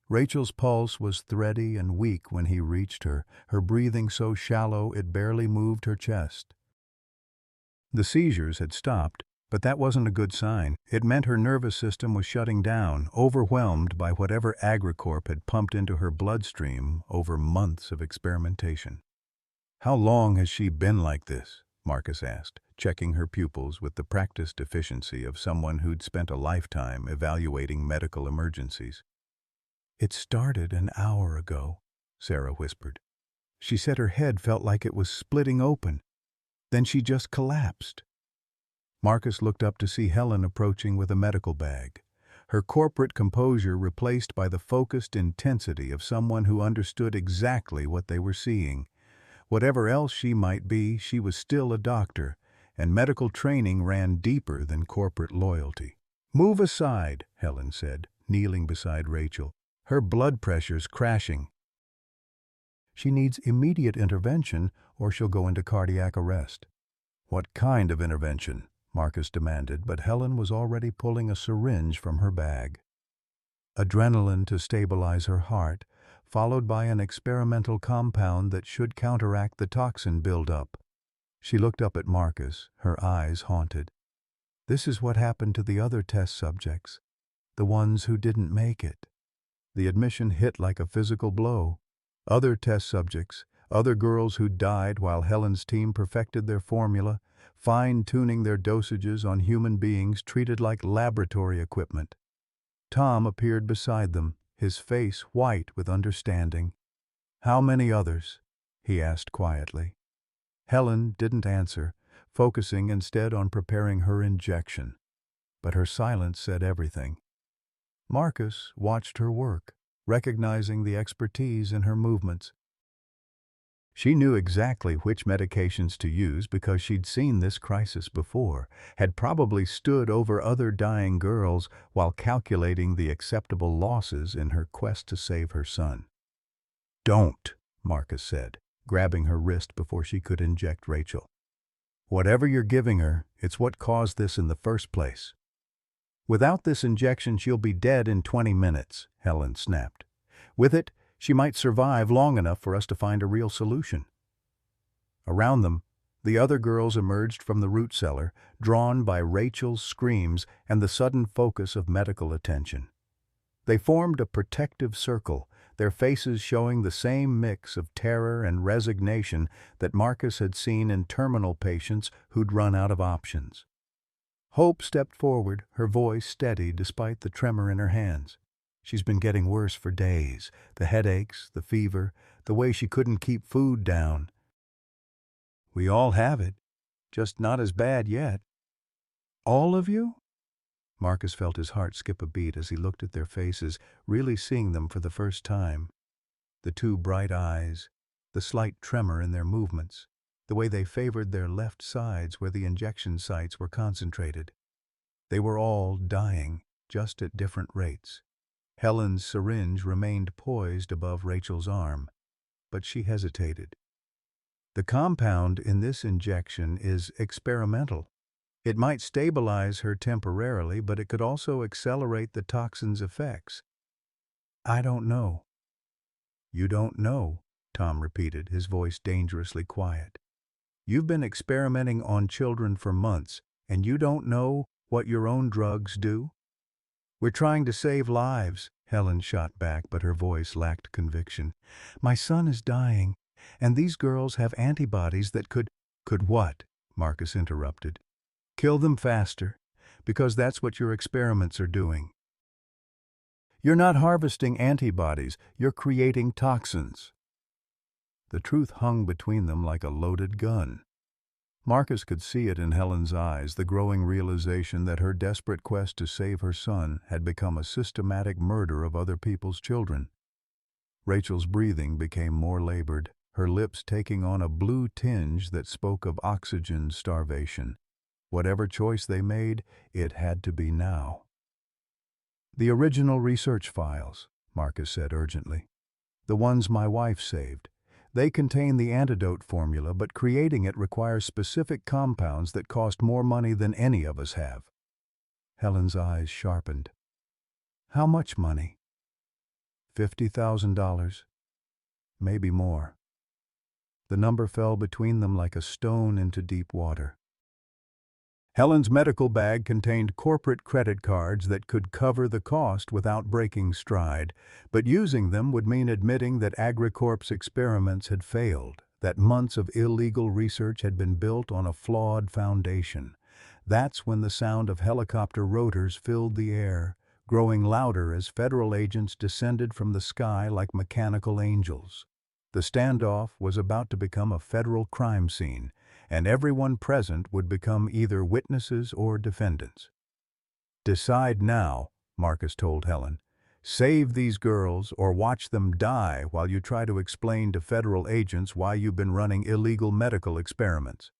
Rachel's pulse was thready and weak when he reached her, her breathing so shallow it barely moved her chest. The seizures had stopped, but that wasn't a good sign. It meant her nervous system was shutting down, overwhelmed by whatever Agricorp had pumped into her bloodstream over months of experimentation. "How long has she been like this?" Marcus asked, checking her pupils with the practiced efficiency of someone who'd spent a lifetime evaluating medical emergencies. "It started an hour ago," Sarah whispered. "She said her head felt like it was splitting open. Then she just collapsed." Marcus looked up to see Helen approaching with a medical bag, her corporate composure replaced by the focused intensity of someone who understood exactly what they were seeing. Whatever else she might be, she was still a doctor, and medical training ran deeper than corporate loyalty. "Move aside," Helen said, kneeling beside Rachel, her blood pressure's crashing. "She needs immediate intervention or she'll go into cardiac arrest." "What kind of intervention?" Marcus demanded, but Helen was already pulling a syringe from her bag. "Adrenaline to stabilize her heart, followed by an experimental compound that should counteract the toxin buildup." She looked up at Marcus, her eyes haunted. "This is what happened to the other test subjects, the ones who didn't make it." The admission hit like a physical blow. Other test subjects, other girls who died while Helen's team perfected their formula, fine-tuning their dosages on human beings treated like laboratory equipment. Tom appeared beside them, his face white with understanding. "How many others?" he asked quietly. Helen didn't answer, focusing instead on preparing her injection. But her silence said everything. Marcus watched her work, recognizing the expertise in her movements. She knew exactly which medications to use because she'd seen this crisis before, had probably stood over other dying girls while calculating the acceptable losses in her quest to save her son. "Don't," Marcus said, grabbing her wrist before she could inject Rachel. "Whatever you're giving her, it's what caused this in the first place." "Without this injection, she'll be dead in 20 minutes, Helen snapped. "With it, she might survive long enough for us to find a real solution." Around them, the other girls emerged from the root cellar, drawn by Rachel's screams and the sudden focus of medical attention. They formed a protective circle, their faces showing the same mix of terror and resignation that Marcus had seen in terminal patients who'd run out of options. Hope stepped forward, her voice steady despite the tremor in her hands. She's been getting worse for days, the headaches, the fever, the way she couldn't keep food down. We all have it, just not as bad yet. All of you? Marcus felt his heart skip a beat as he looked at their faces, really seeing them for the first time. The two bright eyes, the slight tremor in their movements, the way they favored their left sides where the injection sites were concentrated. They were all dying, just at different rates. Helen's syringe remained poised above Rachel's arm, but she hesitated. The compound in this injection is experimental. It might stabilize her temporarily, but it could also accelerate the toxin's effects. I don't know. You don't know, Tom repeated, his voice dangerously quiet. You've been experimenting on children for months, and you don't know what your own drugs do? We're trying to save lives, Helen shot back, but her voice lacked conviction. My son is dying, and these girls have antibodies that could what? Marcus interrupted. Kill them faster, because that's what your experiments are doing. You're not harvesting antibodies, you're creating toxins. The truth hung between them like a loaded gun. Marcus could see it in Helen's eyes, the growing realization that her desperate quest to save her son had become a systematic murder of other people's children. Rachel's breathing became more labored, her lips taking on a blue tinge that spoke of oxygen starvation. Whatever choice they made, it had to be now. The original research files, Marcus said urgently. The ones my wife saved. They contain the antidote formula, but creating it requires specific compounds that cost more money than any of us have. Helen's eyes sharpened. How much money? $50,000. Maybe more. The number fell between them like a stone into deep water. Helen's medical bag contained corporate credit cards that could cover the cost without breaking stride, but using them would mean admitting that AgriCorp's experiments had failed, that months of illegal research had been built on a flawed foundation. That's when the sound of helicopter rotors filled the air, growing louder as federal agents descended from the sky like mechanical angels. The standoff was about to become a federal crime scene, and everyone present would become either witnesses or defendants. Decide now, Marcus told Helen. Save these girls or watch them die while you try to explain to federal agents why you've been running illegal medical experiments.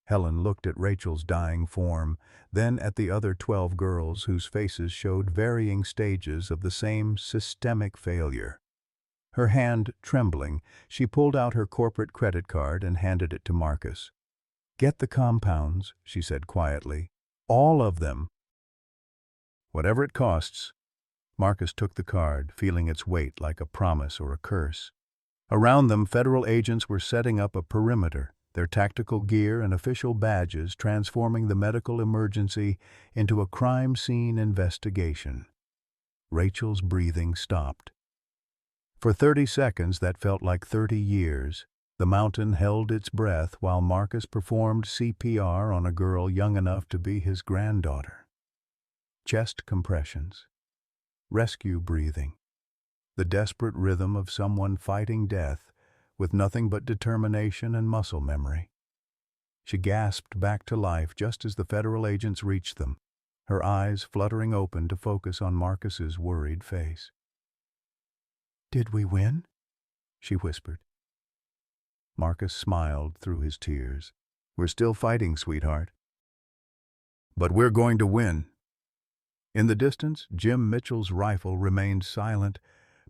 Helen looked at Rachel's dying form, then at the other 12 girls whose faces showed varying stages of the same systemic failure. Her hand trembling, she pulled out her corporate credit card and handed it to Marcus. Get the compounds, she said quietly. All of them. Whatever it costs. Marcus took the card, feeling its weight like a promise or a curse. Around them, federal agents were setting up a perimeter, their tactical gear and official badges transforming the medical emergency into a crime scene investigation. Rachel's breathing stopped. For 30 seconds that felt like 30 years, the mountain held its breath while Marcus performed CPR on a girl young enough to be his granddaughter. Chest compressions. Rescue breathing. The desperate rhythm of someone fighting death with nothing but determination and muscle memory. She gasped back to life just as the federal agents reached them, her eyes fluttering open to focus on Marcus's worried face. Did we win? She whispered. Marcus smiled through his tears. We're still fighting, sweetheart. But we're going to win. In the distance, Jim Mitchell's rifle remained silent,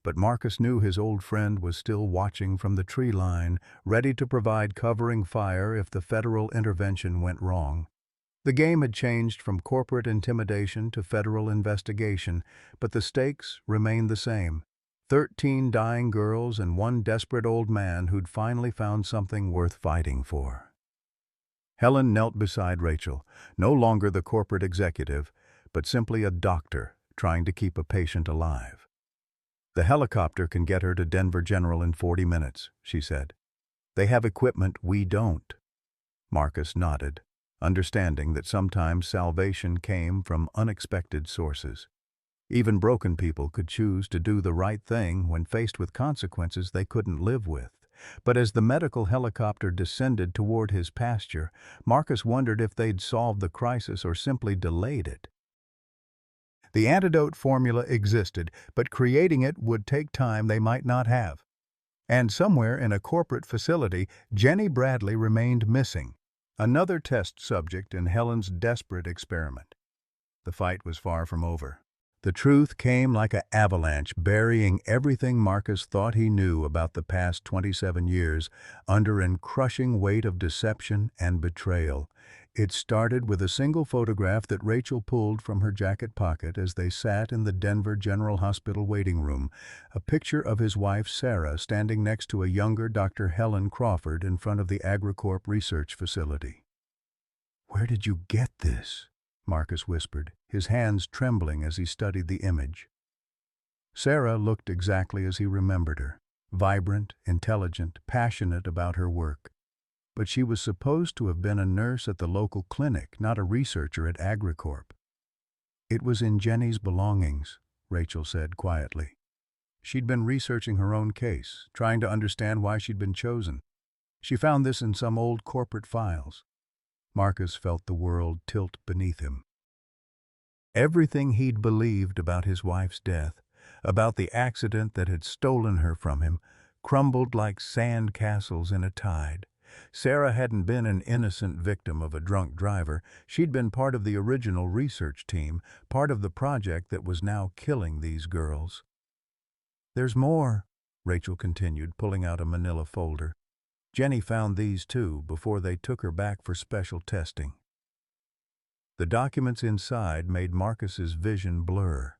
but Marcus knew his old friend was still watching from the tree line, ready to provide covering fire if the federal intervention went wrong. The game had changed from corporate intimidation to federal investigation, but the stakes remained the same. 13 dying girls and one desperate old man who'd finally found something worth fighting for. Helen knelt beside Rachel, no longer the corporate executive, but simply a doctor trying to keep a patient alive. "The helicopter can get her to Denver General in 40 minutes," she said. "They have equipment we don't." Marcus nodded, understanding that sometimes salvation came from unexpected sources. Even broken people could choose to do the right thing when faced with consequences they couldn't live with. But as the medical helicopter descended toward his pasture, Marcus wondered if they'd solved the crisis or simply delayed it. The antidote formula existed, but creating it would take time they might not have. And somewhere in a corporate facility, Jenny Bradley remained missing, another test subject in Helen's desperate experiment. The fight was far from over. The truth came like an avalanche, burying everything Marcus thought he knew about the past 27 years under a crushing weight of deception and betrayal. It started with a single photograph that Rachel pulled from her jacket pocket as they sat in the Denver General Hospital waiting room, a picture of his wife Sarah standing next to a younger Dr. Helen Crawford in front of the AgriCorp research facility. "Where did you get this?" Marcus whispered, his hands trembling as he studied the image. Sarah looked exactly as he remembered her, vibrant, intelligent, passionate about her work. But she was supposed to have been a nurse at the local clinic, not a researcher at AgriCorp. "It was in Jenny's belongings," Rachel said quietly. She'd been researching her own case, trying to understand why she'd been chosen. She found this in some old corporate files. Marcus felt the world tilt beneath him. Everything he'd believed about his wife's death, about the accident that had stolen her from him, crumbled like sand castles in a tide. Sarah hadn't been an innocent victim of a drunk driver. She'd been part of the original research team, part of the project that was now killing these girls. "There's more," Rachel continued, pulling out a manila folder. "Jenny found these too before they took her back for special testing." The documents inside made Marcus's vision blur.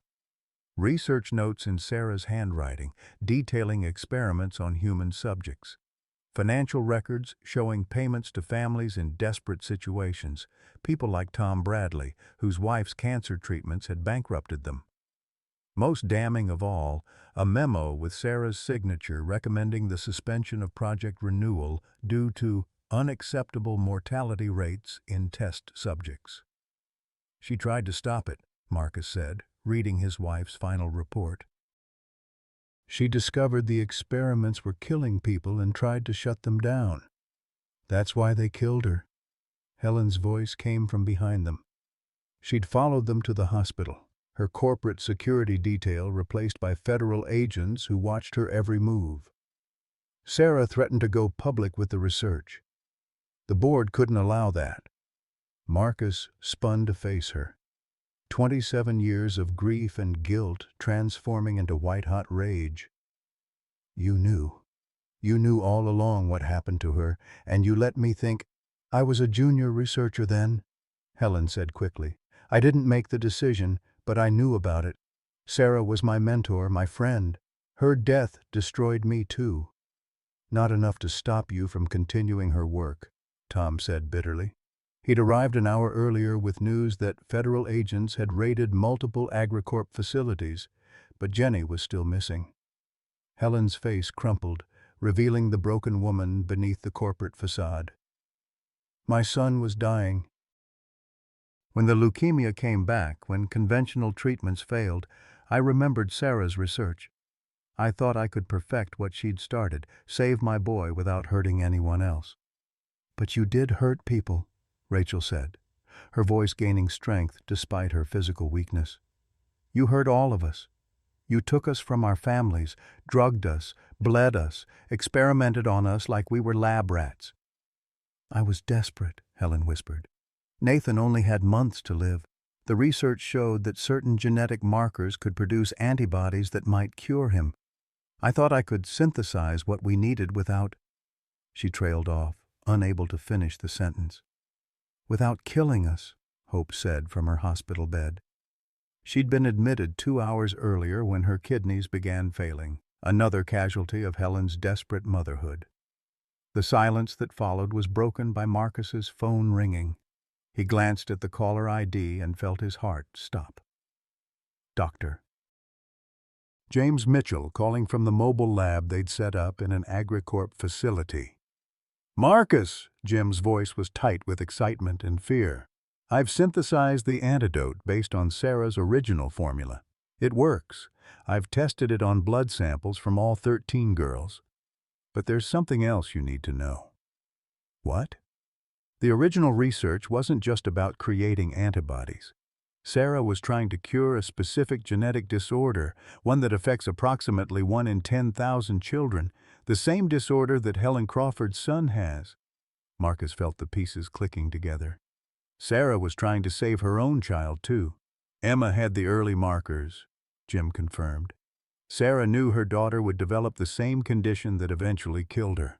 Research notes in Sarah's handwriting, detailing experiments on human subjects. Financial records showing payments to families in desperate situations, people like Tom Bradley, whose wife's cancer treatments had bankrupted them. Most damning of all, a memo with Sarah's signature recommending the suspension of Project Renewal due to unacceptable mortality rates in test subjects. "She tried to stop it," Marcus said, reading his wife's final report. "She discovered the experiments were killing people and tried to shut them down. That's why they killed her." Helen's voice came from behind them. She'd followed them to the hospital, her corporate security detail replaced by federal agents who watched her every move. Sarah threatened to go public with the research. The board couldn't allow that. Marcus spun to face her. 27 years of grief and guilt transforming into white-hot rage. "You knew. You knew all along what happened to her, and you let me think." "I was a junior researcher then," Helen said quickly. "I didn't make the decision, but I knew about it. Sarah was my mentor, my friend. Her death destroyed me too." "Not enough to stop you from continuing her work," Tom said bitterly. He'd arrived an hour earlier with news that federal agents had raided multiple AgriCorp facilities, but Jenny was still missing. Helen's face crumpled, revealing the broken woman beneath the corporate facade. "My son was dying. When the leukemia came back, when conventional treatments failed, I remembered Sarah's research. I thought I could perfect what she'd started, save my boy without hurting anyone else." "But you did hurt people," Rachel said, her voice gaining strength despite her physical weakness. "You hurt all of us. You took us from our families, drugged us, bled us, experimented on us like we were lab rats." "I was desperate," Helen whispered. "Nathan only had months to live. The research showed that certain genetic markers could produce antibodies that might cure him. I thought I could synthesize what we needed without—" She trailed off, unable to finish the sentence. "Without killing us," Hope said from her hospital bed. She'd been admitted 2 hours earlier when her kidneys began failing, another casualty of Helen's desperate motherhood. The silence that followed was broken by Marcus's phone ringing. He glanced at the caller ID and felt his heart stop. "Doctor." James Mitchell calling from the mobile lab they'd set up in an AgriCorp facility. "Marcus!" Jim's voice was tight with excitement and fear. "I've synthesized the antidote based on Sarah's original formula. It works. I've tested it on blood samples from all 13 girls. But there's something else you need to know." "What?" The original research wasn't just about creating antibodies. Sarah was trying to cure a specific genetic disorder, one that affects approximately 1 in 10,000 children, the same disorder that Helen Crawford's son has. Marcus felt the pieces clicking together. Sarah was trying to save her own child, too. Emma had the early markers, Jim confirmed. Sarah knew her daughter would develop the same condition that eventually killed her.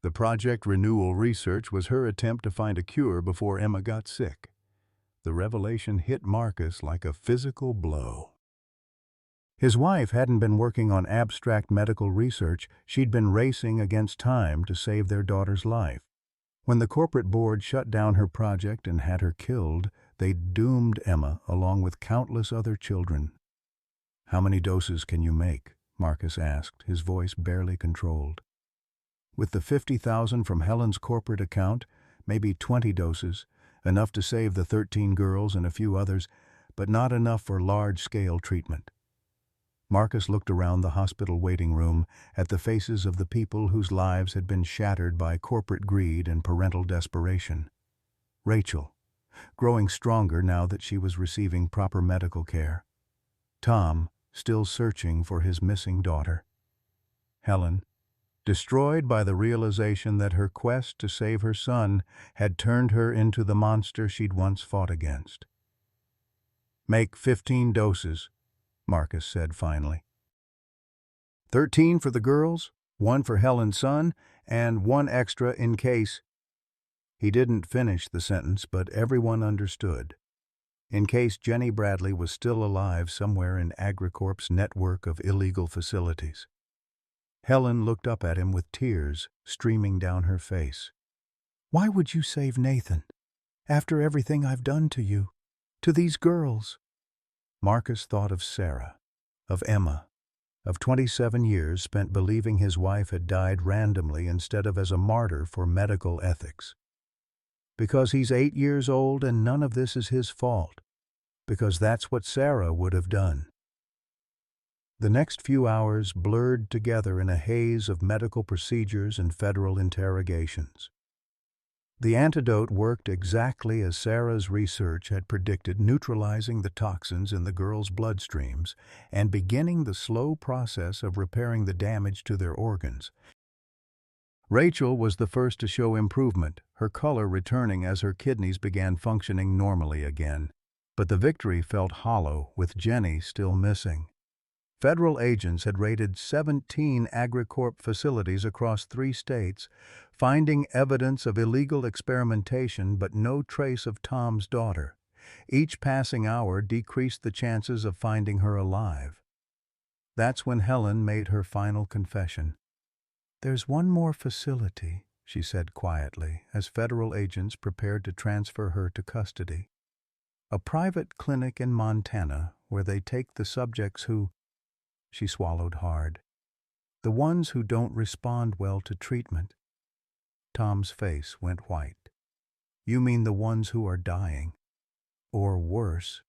The Project Renewal research was her attempt to find a cure before Emma got sick. The revelation hit Marcus like a physical blow. His wife hadn't been working on abstract medical research, she'd been racing against time to save their daughter's life. When the corporate board shut down her project and had her killed, they doomed Emma along with countless other children. "How many doses can you make?" Marcus asked, his voice barely controlled. "With the 50,000 from Helen's corporate account, maybe 20 doses, enough to save the 13 girls and a few others, but not enough for large-scale treatment." Marcus looked around the hospital waiting room at the faces of the people whose lives had been shattered by corporate greed and parental desperation. Rachel, growing stronger now that she was receiving proper medical care. Tom, still searching for his missing daughter. Helen, destroyed by the realization that her quest to save her son had turned her into the monster she'd once fought against. "Make 15 doses, Marcus said finally. 13 for the girls, 1 for Helen's son, and 1 extra in case. He didn't finish the sentence, but everyone understood. In case Jenny Bradley was still alive somewhere in AgriCorp's network of illegal facilities. Helen looked up at him with tears streaming down her face. "Why would you save Nathan? After everything I've done to you, to these girls?" Marcus thought of Sarah, of Emma, of 27 years spent believing his wife had died randomly instead of as a martyr for medical ethics. Because he's 8 years old and none of this is his fault. Because that's what Sarah would have done. The next few hours blurred together in a haze of medical procedures and federal interrogations. The antidote worked exactly as Sarah's research had predicted, neutralizing the toxins in the girls' bloodstreams and beginning the slow process of repairing the damage to their organs. Rachel was the first to show improvement, her color returning as her kidneys began functioning normally again. But the victory felt hollow, with Jenny still missing. Federal agents had raided 17 AgriCorp facilities across 3 states, finding evidence of illegal experimentation but no trace of Tom's daughter. Each passing hour decreased the chances of finding her alive. That's when Helen made her final confession. "There's one more facility," she said quietly, as federal agents prepared to transfer her to custody. "A private clinic in Montana where they take the subjects who—" She swallowed hard. "The ones who don't respond well to treatment." Tom's face went white. "You mean the ones who are dying? Or worse?"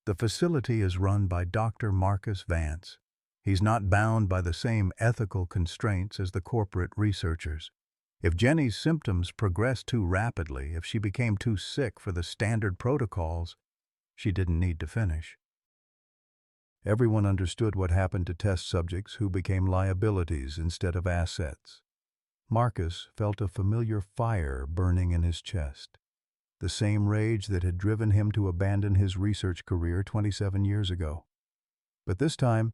"The facility is run by Dr. Marcus Vance. He's not bound by the same ethical constraints as the corporate researchers. If Jenny's symptoms progressed too rapidly, if she became too sick for the standard protocols, she didn't need to finish." Everyone understood what happened to test subjects who became liabilities instead of assets. Marcus felt a familiar fire burning in his chest, the same rage that had driven him to abandon his research career 27 years ago. But this time,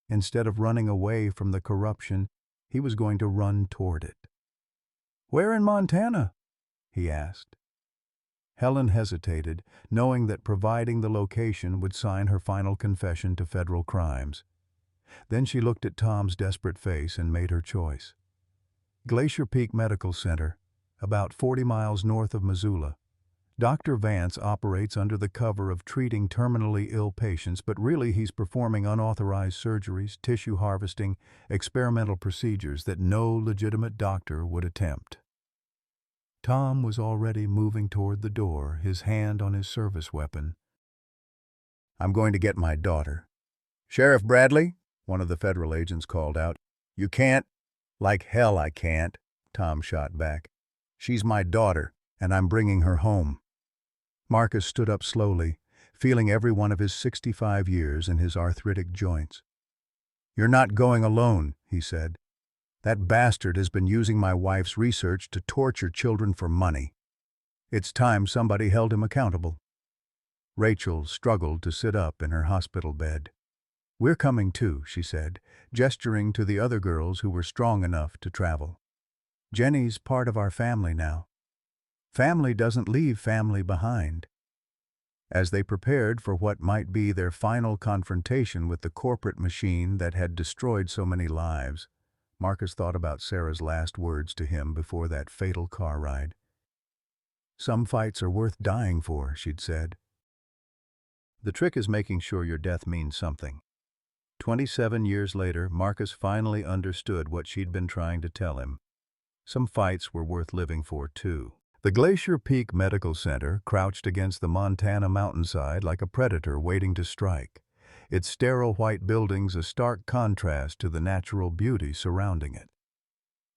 instead of running away from the corruption, he was going to run toward it. "Where in Montana?" he asked. Helen hesitated, knowing that providing the location would sign her final confession to federal crimes. Then she looked at Tom's desperate face and made her choice. Glacier Peak Medical Center, about 40 miles north of Missoula. Dr. Vance operates under the cover of treating terminally ill patients, but really he's performing unauthorized surgeries, tissue harvesting, experimental procedures that no legitimate doctor would attempt. Tom was already moving toward the door, his hand on his service weapon. "I'm going to get my daughter." "Sheriff Bradley," one of the federal agents called out. "You can't." "Like hell I can't," Tom shot back. "She's my daughter, and I'm bringing her home." Marcus stood up slowly, feeling every one of his 65 years in his arthritic joints. "You're not going alone," he said. "That bastard has been using my wife's research to torture children for money. It's time somebody held him accountable." Rachel struggled to sit up in her hospital bed. "We're coming too," she said, gesturing to the other girls who were strong enough to travel. "Jenny's part of our family now. Family doesn't leave family behind." As they prepared for what might be their final confrontation with the corporate machine that had destroyed so many lives, Marcus thought about Sarah's last words to him before that fatal car ride. "Some fights are worth dying for," she'd said. "The trick is making sure your death means something." 27 years later, Marcus finally understood what she'd been trying to tell him. Some fights were worth living for, too. The Glacier Peak Medical Center crouched against the Montana mountainside like a predator waiting to strike, its sterile white buildings a stark contrast to the natural beauty surrounding it.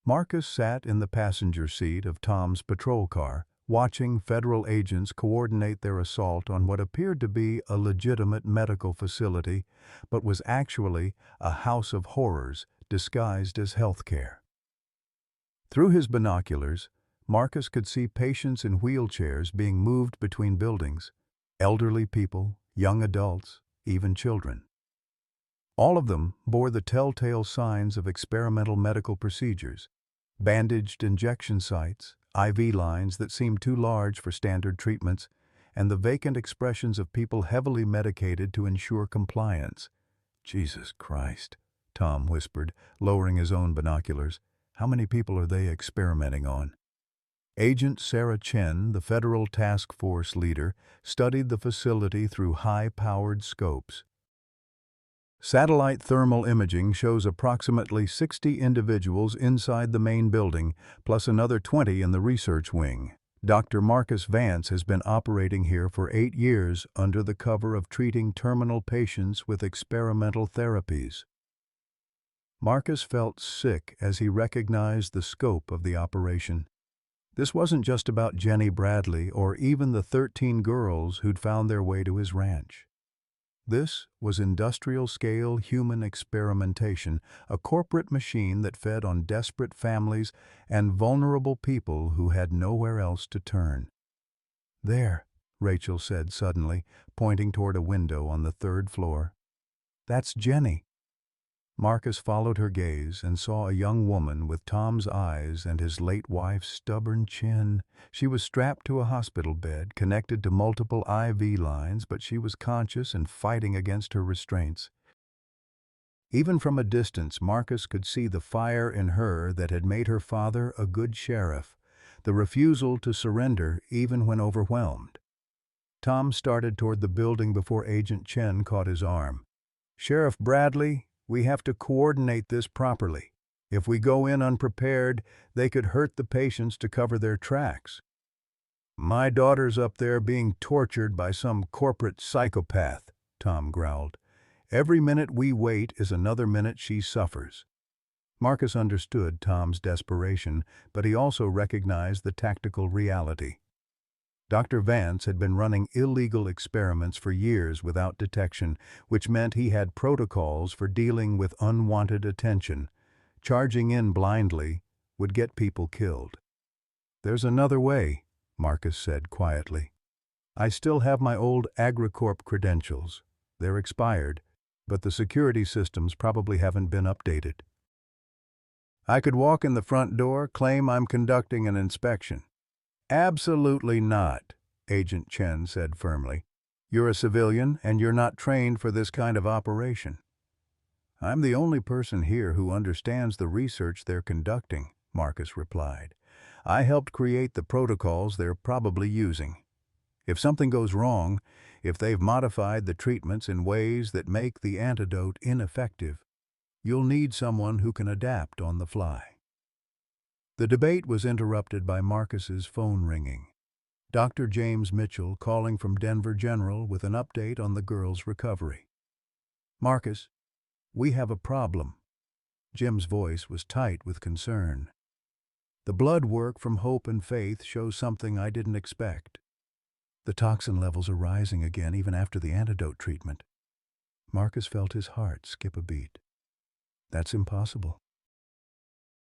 Marcus sat in the passenger seat of Tom's patrol car, watching federal agents coordinate their assault on what appeared to be a legitimate medical facility, but was actually a house of horrors disguised as healthcare. Through his binoculars, Marcus could see patients in wheelchairs being moved between buildings, elderly people, young adults, even children. All of them bore the telltale signs of experimental medical procedures: bandaged injection sites, IV lines that seemed too large for standard treatments, and the vacant expressions of people heavily medicated to ensure compliance. "Jesus Christ," Tom whispered, lowering his own binoculars. "How many people are they experimenting on?" Agent Sarah Chen, the federal task force leader, studied the facility through high-powered scopes. Satellite thermal imaging shows approximately 60 individuals inside the main building, plus another 20 in the research wing. Dr. Marcus Vance has been operating here for 8 years under the cover of treating terminal patients with experimental therapies. Marcus felt sick as he recognized the scope of the operation. This wasn't just about Jenny Bradley or even the 13 girls who'd found their way to his ranch. This was industrial-scale human experimentation, a corporate machine that fed on desperate families and vulnerable people who had nowhere else to turn. "There," Rachel said suddenly, pointing toward a window on the 3rd floor. "That's Jenny." Marcus followed her gaze and saw a young woman with Tom's eyes and his late wife's stubborn chin. She was strapped to a hospital bed, connected to multiple IV lines, but she was conscious and fighting against her restraints. Even from a distance, Marcus could see the fire in her that had made her father a good sheriff, the refusal to surrender even when overwhelmed. Tom started toward the building before Agent Chen caught his arm. "Sheriff Bradley, we have to coordinate this properly. If we go in unprepared, they could hurt the patients to cover their tracks." "My daughter's up there being tortured by some corporate psychopath," Tom growled. "Every minute we wait is another minute she suffers." Marcus understood Tom's desperation, but he also recognized the tactical reality. Dr. Vance had been running illegal experiments for years without detection, which meant he had protocols for dealing with unwanted attention. Charging in blindly would get people killed. "There's another way," Marcus said quietly. "I still have my old AgriCorp credentials. They're expired, but the security systems probably haven't been updated. I could walk in the front door, claim I'm conducting an inspection." "Absolutely not," Agent Chen said firmly. "You're a civilian, and you're not trained for this kind of operation." "I'm the only person here who understands the research they're conducting," Marcus replied. "I helped create the protocols they're probably using." If something goes wrong, if they've modified the treatments in ways that make the antidote ineffective, you'll need someone who can adapt on the fly. The debate was interrupted by Marcus's phone ringing. Dr. James Mitchell calling from Denver General with an update on the girl's recovery. "Marcus, we have a problem." Jim's voice was tight with concern. "The blood work from Hope and Faith shows something I didn't expect. The toxin levels are rising again even after the antidote treatment." Marcus felt his heart skip a beat. "That's impossible.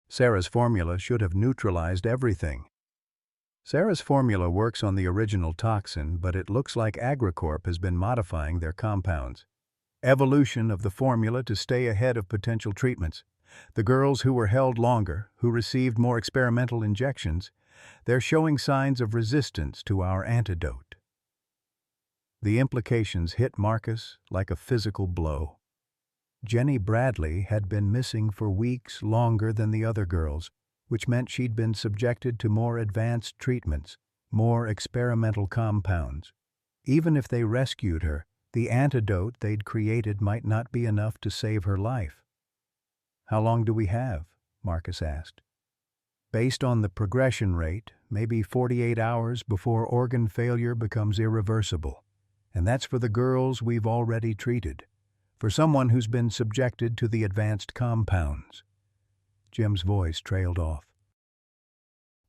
Sarah's formula should have neutralized everything." "Sarah's formula works on the original toxin, but it looks like Agricorp has been modifying their compounds. Evolution of the formula to stay ahead of potential treatments. The girls who were held longer, who received more experimental injections, they're showing signs of resistance to our antidote." The implications hit Marcus like a physical blow. Jenny Bradley had been missing for weeks longer than the other girls, which meant she'd been subjected to more advanced treatments, more experimental compounds. Even if they rescued her, the antidote they'd created might not be enough to save her life. "How long do we have?" Marcus asked. "Based on the progression rate, maybe 48 hours before organ failure becomes irreversible. And that's for the girls we've already treated. For someone who's been subjected to the advanced compounds." Jim's voice trailed off.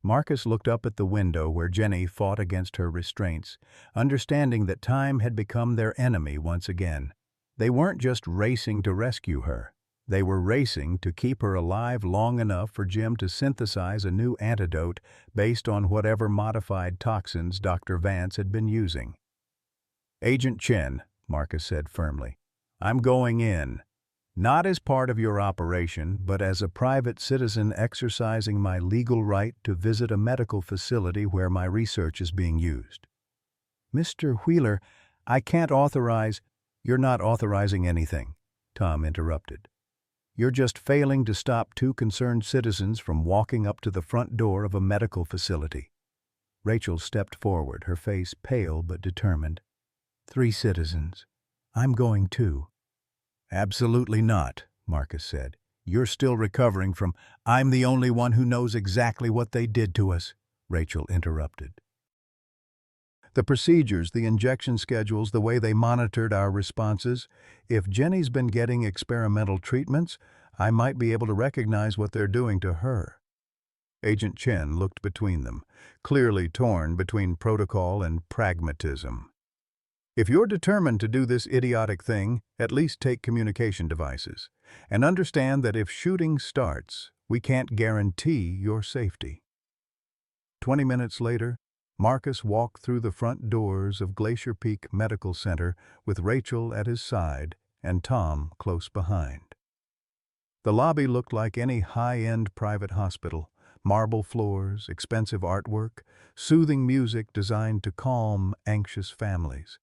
Marcus looked up at the window where Jenny fought against her restraints, understanding that time had become their enemy once again. They weren't just racing to rescue her. They were racing to keep her alive long enough for Jim to synthesize a new antidote based on whatever modified toxins Dr. Vance had been using. "Agent Chen," Marcus said firmly, "I'm going in. Not as part of your operation, but as a private citizen exercising my legal right to visit a medical facility where my research is being used." "Mr. Wheeler, I can't authorize—" "You're not authorizing anything," Tom interrupted. "You're just failing to stop two concerned citizens from walking up to the front door of a medical facility." Rachel stepped forward, her face pale but determined. "3 citizens. I'm going too." "Absolutely not," Marcus said. "You're still recovering from—" "I'm the only one who knows exactly what they did to us," Rachel interrupted. "The procedures, the injection schedules, the way they monitored our responses. If Jenny's been getting experimental treatments, I might be able to recognize what they're doing to her." Agent Chen looked between them, clearly torn between protocol and pragmatism. "If you're determined to do this idiotic thing, at least take communication devices. And understand that if shooting starts, we can't guarantee your safety." 20 minutes later, Marcus walked through the front doors of Glacier Peak Medical Center with Rachel at his side and Tom close behind. The lobby looked like any high-end private hospital. Marble floors, expensive artwork, soothing music designed to calm anxious families.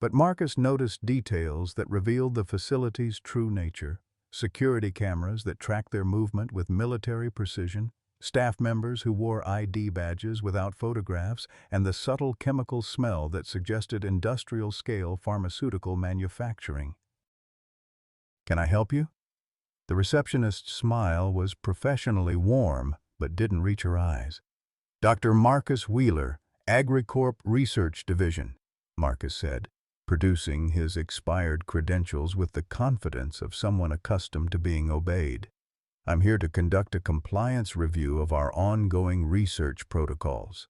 But Marcus noticed details that revealed the facility's true nature: security cameras that tracked their movement with military precision, staff members who wore ID badges without photographs, and the subtle chemical smell that suggested industrial-scale pharmaceutical manufacturing. "Can I help you?" The receptionist's smile was professionally warm, but didn't reach her eyes. "Dr. Marcus Wheeler, Agricorp Research Division," Marcus said, producing his expired credentials with the confidence of someone accustomed to being obeyed. "I'm here to conduct a compliance review of our ongoing research protocols."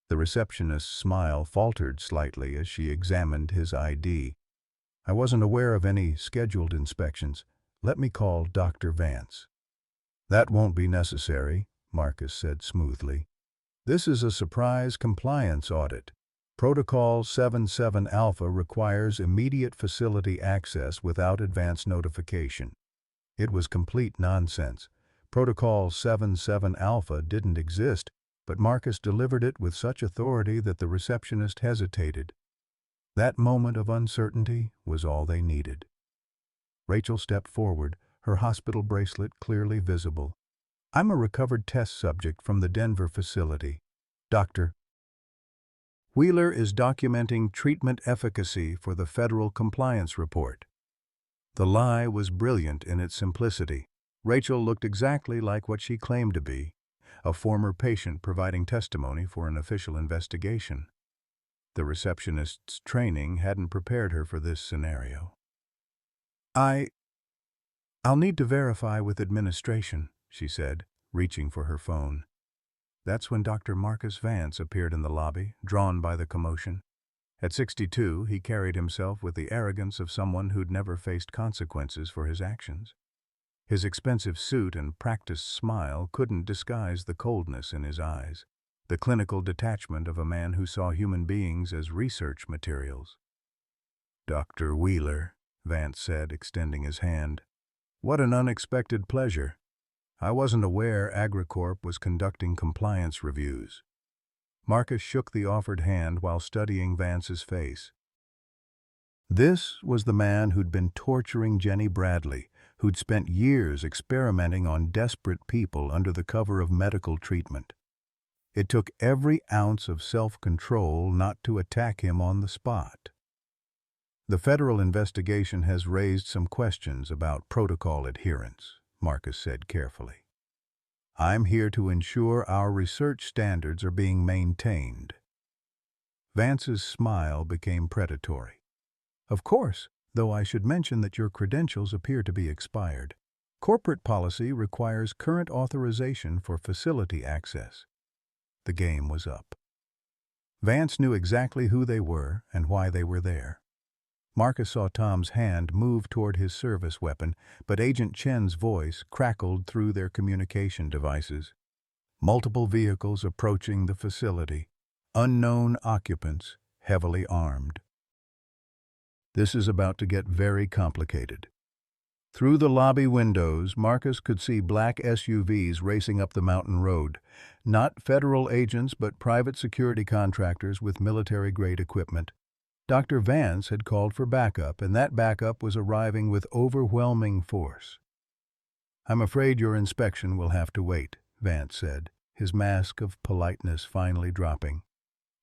The receptionist's smile faltered slightly as she examined his ID. "I wasn't aware of any scheduled inspections. Let me call Dr. Vance." "That won't be necessary," Marcus said smoothly. "This is a surprise compliance audit. Protocol 77 Alpha requires immediate facility access without advance notification." It was complete nonsense. Protocol 77 Alpha didn't exist, but Marcus delivered it with such authority that the receptionist hesitated. That moment of uncertainty was all they needed. Rachel stepped forward, her hospital bracelet clearly visible. "I'm a recovered test subject from the Denver facility. Dr. Wheeler is documenting treatment efficacy for the federal compliance report. The lie was brilliant in its simplicity. Rachel looked exactly like what she claimed to be, a former patient providing testimony for an official investigation. The receptionist's training hadn't prepared her for this scenario. I'll need to verify with administration, she said, reaching for her phone. That's when Dr. Marcus Vance appeared in the lobby, drawn by the commotion. At 62, he carried himself with the arrogance of someone who'd never faced consequences for his actions. His expensive suit and practiced smile couldn't disguise the coldness in his eyes, the clinical detachment of a man who saw human beings as research materials. "Dr. Wheeler," Vance said, extending his hand. "What an unexpected pleasure. I wasn't aware AgriCorp was conducting compliance reviews." Marcus shook the offered hand while studying Vance's face. This was the man who'd been torturing Jenny Bradley, who'd spent years experimenting on desperate people under the cover of medical treatment. It took every ounce of self-control not to attack him on the spot. "The federal investigation has raised some questions about protocol adherence," Marcus said carefully. "I'm here to ensure our research standards are being maintained." Vance's smile became predatory. "Of course, though I should mention that your credentials appear to be expired. Corporate policy requires current authorization for facility access." The game was up. Vance knew exactly who they were and why they were there. Marcus saw Tom's hand move toward his service weapon, but Agent Chen's voice crackled through their communication devices. Multiple vehicles approaching the facility. Unknown occupants, heavily armed. "This is about to get very complicated." Through the lobby windows, Marcus could see black SUVs racing up the mountain road. Not federal agents, but private security contractors with military-grade equipment. Dr. Vance had called for backup, and that backup was arriving with overwhelming force. "I'm afraid your inspection will have to wait," Vance said, his mask of politeness finally dropping.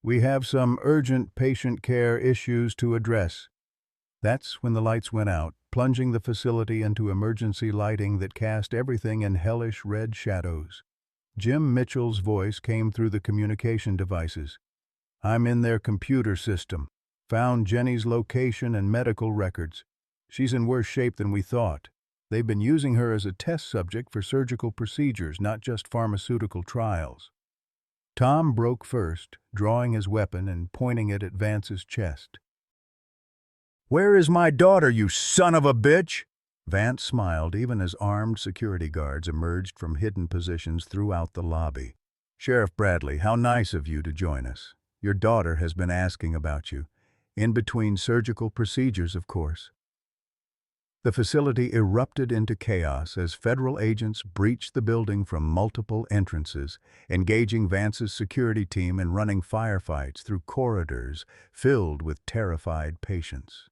"We have some urgent patient care issues to address." That's when the lights went out, plunging the facility into emergency lighting that cast everything in hellish red shadows. Jim Mitchell's voice came through the communication devices. "I'm in their computer system. Found Jenny's location and medical records. She's in worse shape than we thought. They've been using her as a test subject for surgical procedures, not just pharmaceutical trials." Tom broke first, drawing his weapon and pointing it at Vance's chest. "Where is my daughter, you son of a bitch?" Vance smiled even as armed security guards emerged from hidden positions throughout the lobby. "Sheriff Bradley, how nice of you to join us. Your daughter has been asking about you. In between surgical procedures, of course." The facility erupted into chaos as federal agents breached the building from multiple entrances, engaging Vance's security team in running firefights through corridors filled with terrified patients.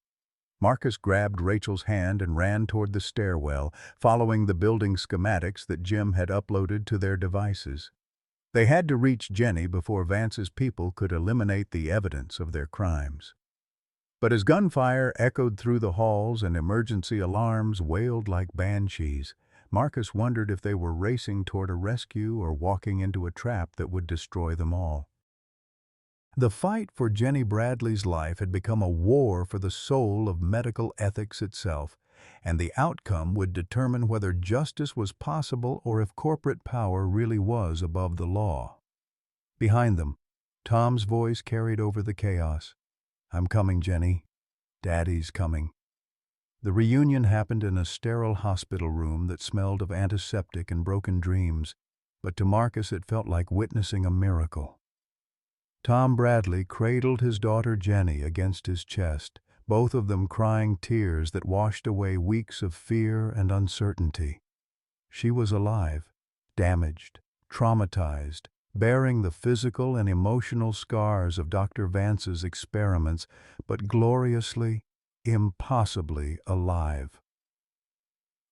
Marcus grabbed Rachel's hand and ran toward the stairwell, following the building schematics that Jim had uploaded to their devices. They had to reach Jenny before Vance's people could eliminate the evidence of their crimes. But as gunfire echoed through the halls and emergency alarms wailed like banshees, Marcus wondered if they were racing toward a rescue or walking into a trap that would destroy them all. The fight for Jenny Bradley's life had become a war for the soul of medical ethics itself, and the outcome would determine whether justice was possible or if corporate power really was above the law. Behind them, Tom's voice carried over the chaos. "I'm coming, Jenny. Daddy's coming." The reunion happened in a sterile hospital room that smelled of antiseptic and broken dreams, but to Marcus it felt like witnessing a miracle. Tom Bradley cradled his daughter Jenny against his chest, both of them crying tears that washed away weeks of fear and uncertainty. She was alive, damaged, traumatized, bearing the physical and emotional scars of Dr. Vance's experiments, but gloriously, impossibly alive.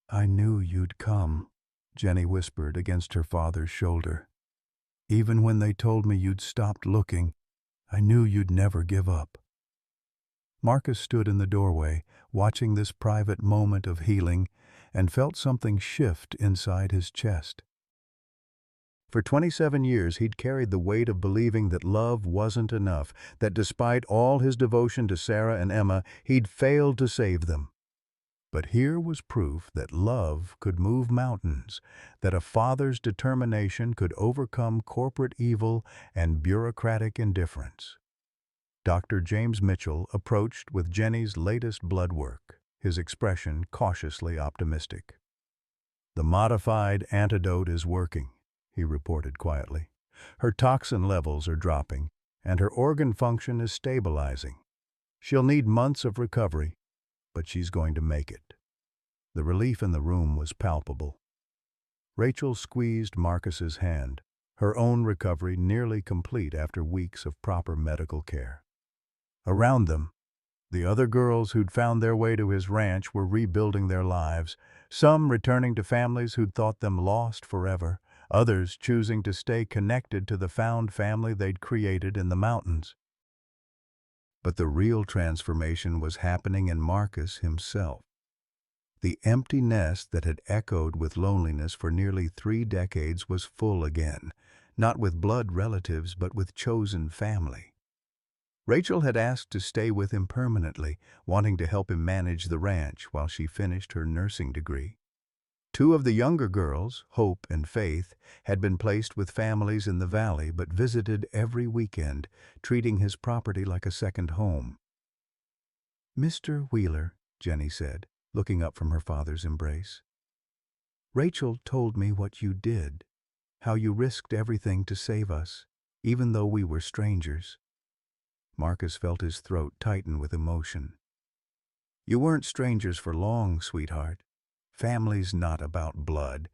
"I knew you'd come," Jenny whispered against her father's shoulder. "Even when they told me you'd stopped looking, I knew you'd never give up." Marcus stood in the doorway, watching this private moment of healing, and felt something shift inside his chest. For 27 years he'd carried the weight of believing that love wasn't enough, that despite all his devotion to Sarah and Emma, he'd failed to save them. But here was proof that love could move mountains, that a father's determination could overcome corporate evil and bureaucratic indifference. Dr. James Mitchell approached with Jenny's latest blood work, his expression cautiously optimistic. "The modified antidote is working," he reported quietly. "Her toxin levels are dropping, and her organ function is stabilizing. She'll need months of recovery, but she's going to make it." The relief in the room was palpable. Rachel squeezed Marcus's hand, her own recovery nearly complete after weeks of proper medical care. Around them, the other girls who'd found their way to his ranch were rebuilding their lives, some returning to families who'd thought them lost forever, others choosing to stay connected to the found family they'd created in the mountains. But the real transformation was happening in Marcus himself. The empty nest that had echoed with loneliness for nearly 3 decades was full again, not with blood relatives but with chosen family. Rachel had asked to stay with him permanently, wanting to help him manage the ranch while she finished her nursing degree. 2 of the younger girls, Hope and Faith, had been placed with families in the valley but visited every weekend, treating his property like a second home. "Mr. Wheeler," Jenny said, looking up from her father's embrace, "Rachel told me what you did, how you risked everything to save us, even though we were strangers." Marcus felt his throat tighten with emotion. "You weren't strangers for long, sweetheart. Family's not about blood.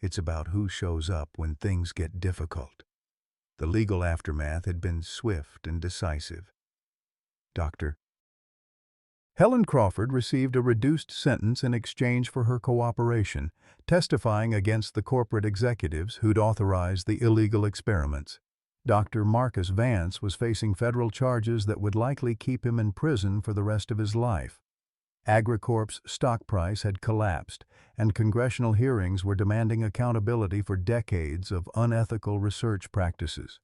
It's about who shows up when things get difficult." The legal aftermath had been swift and decisive. Dr. Helen Crawford received a reduced sentence in exchange for her cooperation, testifying against the corporate executives who'd authorized the illegal experiments. Dr. Marcus Vance was facing federal charges that would likely keep him in prison for the rest of his life. Agricorp's stock price had collapsed, and congressional hearings were demanding accountability for decades of unethical research practices.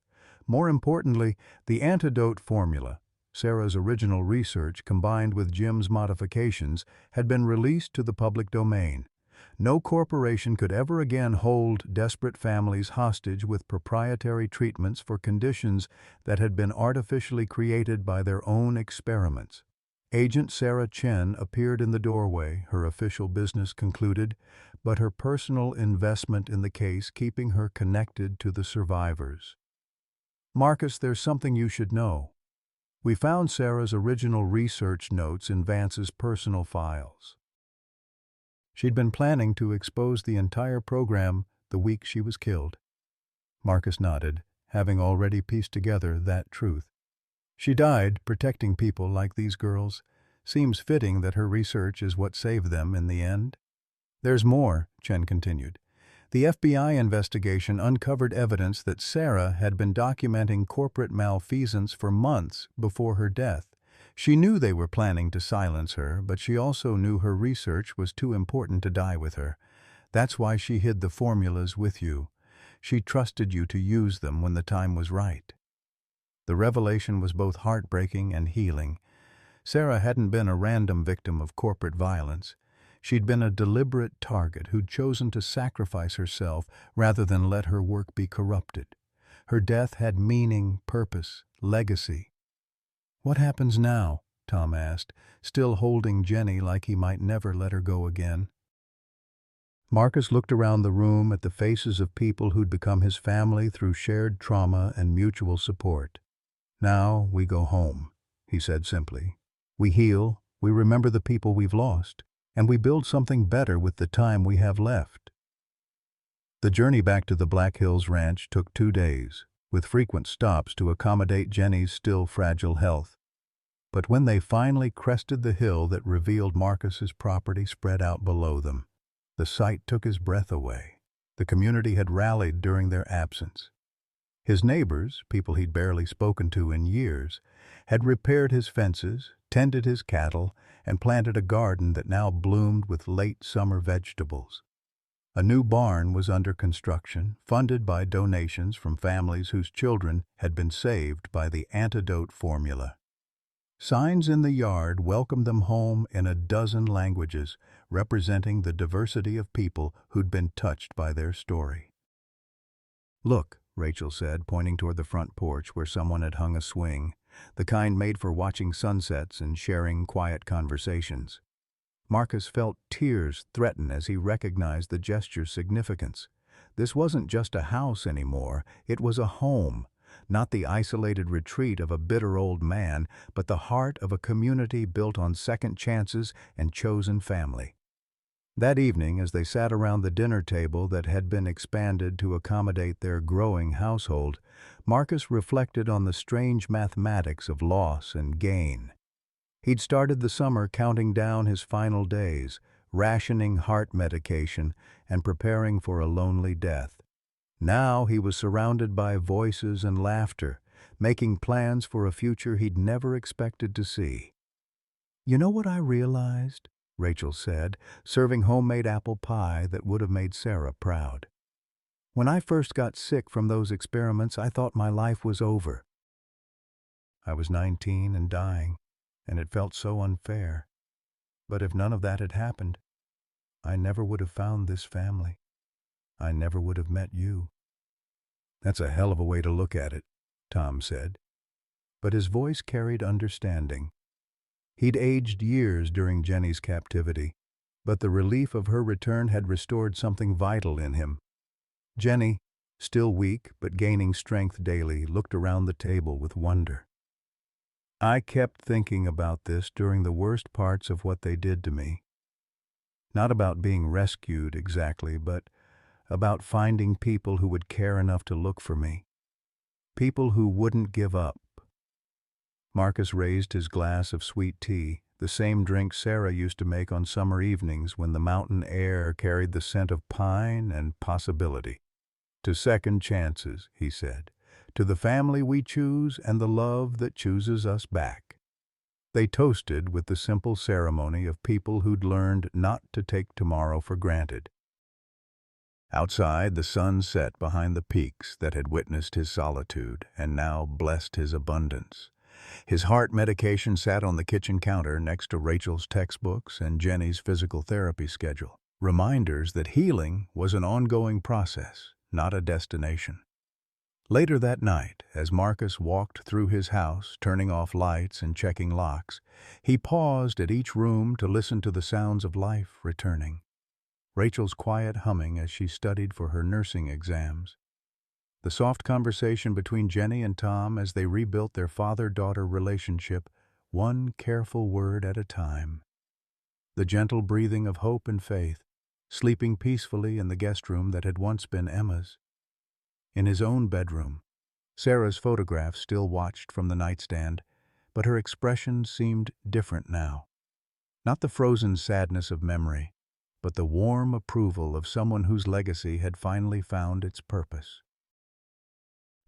More importantly, the antidote formula, Sarah's original research combined with Jim's modifications, had been released to the public domain. No corporation could ever again hold desperate families hostage with proprietary treatments for conditions that had been artificially created by their own experiments. Agent Sarah Chen appeared in the doorway, her official business concluded, but her personal investment in the case keeping her connected to the survivors. "Marcus, there's something you should know. We found Sarah's original research notes in Vance's personal files. She'd been planning to expose the entire program the week she was killed." Marcus nodded, having already pieced together that truth. "She died protecting people like these girls. Seems fitting that her research is what saved them in the end." "There's more," Chen continued. "The FBI investigation uncovered evidence that Sarah had been documenting corporate malfeasance for months before her death. She knew they were planning to silence her, but she also knew her research was too important to die with her. That's why she hid the formulas with you. She trusted you to use them when the time was right." The revelation was both heartbreaking and healing. Sarah hadn't been a random victim of corporate violence. She'd been a deliberate target who'd chosen to sacrifice herself rather than let her work be corrupted. Her death had meaning, purpose, legacy. "What happens now?" Tom asked, still holding Jenny like he might never let her go again. Marcus looked around the room at the faces of people who'd become his family through shared trauma and mutual support. "Now we go home," he said simply. "We heal, we remember the people we've lost, and we build something better with the time we have left." The journey back to the Black Hills Ranch took 2 days, with frequent stops to accommodate Jenny's still fragile health. But when they finally crested the hill that revealed Marcus's property spread out below them, the sight took his breath away. The community had rallied during their absence. His neighbors, people he'd barely spoken to in years, had repaired his fences, tended his cattle, and planted a garden that now bloomed with late summer vegetables. A new barn was under construction, funded by donations from families whose children had been saved by the antidote formula. Signs in the yard welcomed them home in a dozen languages, representing the diversity of people who'd been touched by their story. "Look," Rachel said, pointing toward the front porch where someone had hung a swing, the kind made for watching sunsets and sharing quiet conversations. Marcus felt tears threaten as he recognized the gesture's significance. This wasn't just a house anymore, it was a home, not the isolated retreat of a bitter old man, but the heart of a community built on second chances and chosen family. That evening, as they sat around the dinner table that had been expanded to accommodate their growing household, Marcus reflected on the strange mathematics of loss and gain. He'd started the summer counting down his final days, rationing heart medication and preparing for a lonely death. Now he was surrounded by voices and laughter, making plans for a future he'd never expected to see. "You know what I realized?" Rachel said, serving homemade apple pie that would have made Sarah proud. "When I first got sick from those experiments, I thought my life was over. I was 19 and dying, and it felt so unfair. But if none of that had happened, I never would have found this family. I never would have met you." "That's a hell of a way to look at it," Tom said. But his voice carried understanding. He'd aged years during Jenny's captivity, but the relief of her return had restored something vital in him. Jenny, still weak but gaining strength daily, looked around the table with wonder. "I kept thinking about this during the worst parts of what they did to me. Not about being rescued exactly, but about finding people who would care enough to look for me. People who wouldn't give up." Marcus raised his glass of sweet tea, the same drink Sarah used to make on summer evenings when the mountain air carried the scent of pine and possibility. "To second chances," he said, "to the family we choose and the love that chooses us back." They toasted with the simple ceremony of people who'd learned not to take tomorrow for granted. Outside, the sun set behind the peaks that had witnessed his solitude and now blessed his abundance. His heart medication sat on the kitchen counter next to Rachel's textbooks and Jenny's physical therapy schedule, reminders that healing was an ongoing process, not a destination. Later that night, as Marcus walked through his house, turning off lights and checking locks, he paused at each room to listen to the sounds of life returning. Rachel's quiet humming as she studied for her nursing exams. The soft conversation between Jenny and Tom as they rebuilt their father-daughter relationship, one careful word at a time. The gentle breathing of hope and faith, sleeping peacefully in the guest room that had once been Emma's. In his own bedroom, Sarah's photograph still watched from the nightstand, but her expression seemed different now. Not the frozen sadness of memory, but the warm approval of someone whose legacy had finally found its purpose.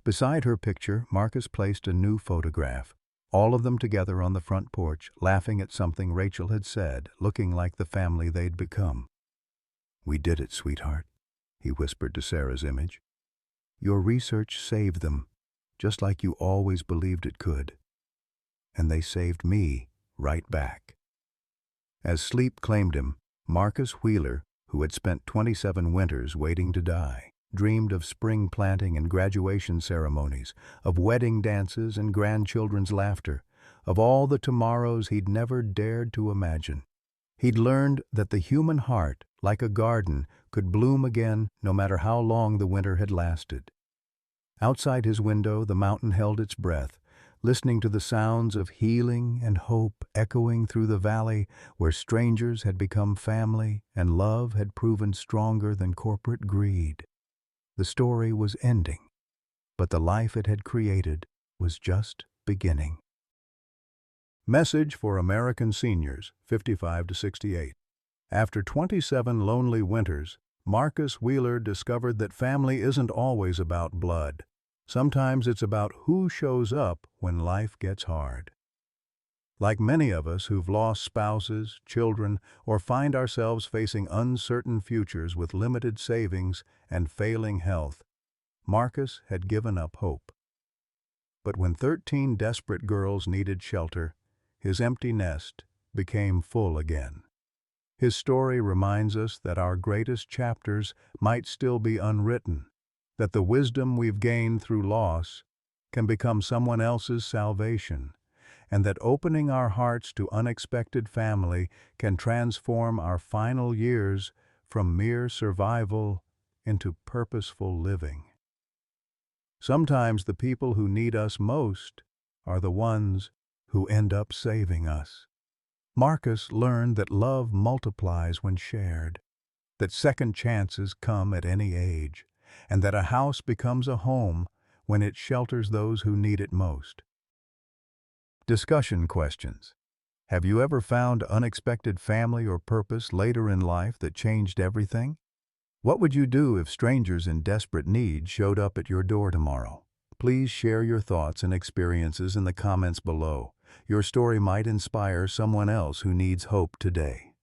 Beside her picture, Marcus placed a new photograph, all of them together on the front porch, laughing at something Rachel had said, looking like the family they'd become. "We did it, sweetheart," he whispered to Sarah's image. "Your research saved them, just like you always believed it could. And they saved me right back." As sleep claimed him, Marcus Wheeler, who had spent 27 winters waiting to die, dreamed of spring planting and graduation ceremonies, of wedding dances and grandchildren's laughter, of all the tomorrows he'd never dared to imagine. He'd learned that the human heart, like a garden, could bloom again no matter how long the winter had lasted. Outside his window, the mountain held its breath, listening to the sounds of healing and hope echoing through the valley where strangers had become family and love had proven stronger than corporate greed. The story was ending, but the life it had created was just beginning. Message for American seniors, 55 to 68. After 27 lonely winters, Marcus Wheeler discovered that family isn't always about blood. Sometimes it's about who shows up when life gets hard. Like many of us who've lost spouses, children, or find ourselves facing uncertain futures with limited savings and failing health, Marcus had given up hope. But when 13 desperate girls needed shelter, his empty nest became full again. His story reminds us that our greatest chapters might still be unwritten, that the wisdom we've gained through loss can become someone else's salvation, and that opening our hearts to unexpected family can transform our final years from mere survival into purposeful living. Sometimes the people who need us most are the ones who end up saving us. Marcus learned that love multiplies when shared, that second chances come at any age, and that a house becomes a home when it shelters those who need it most. Discussion questions. Have you ever found unexpected family or purpose later in life that changed everything? What would you do if strangers in desperate need showed up at your door tomorrow? Please share your thoughts and experiences in the comments below. Your story might inspire someone else who needs hope today.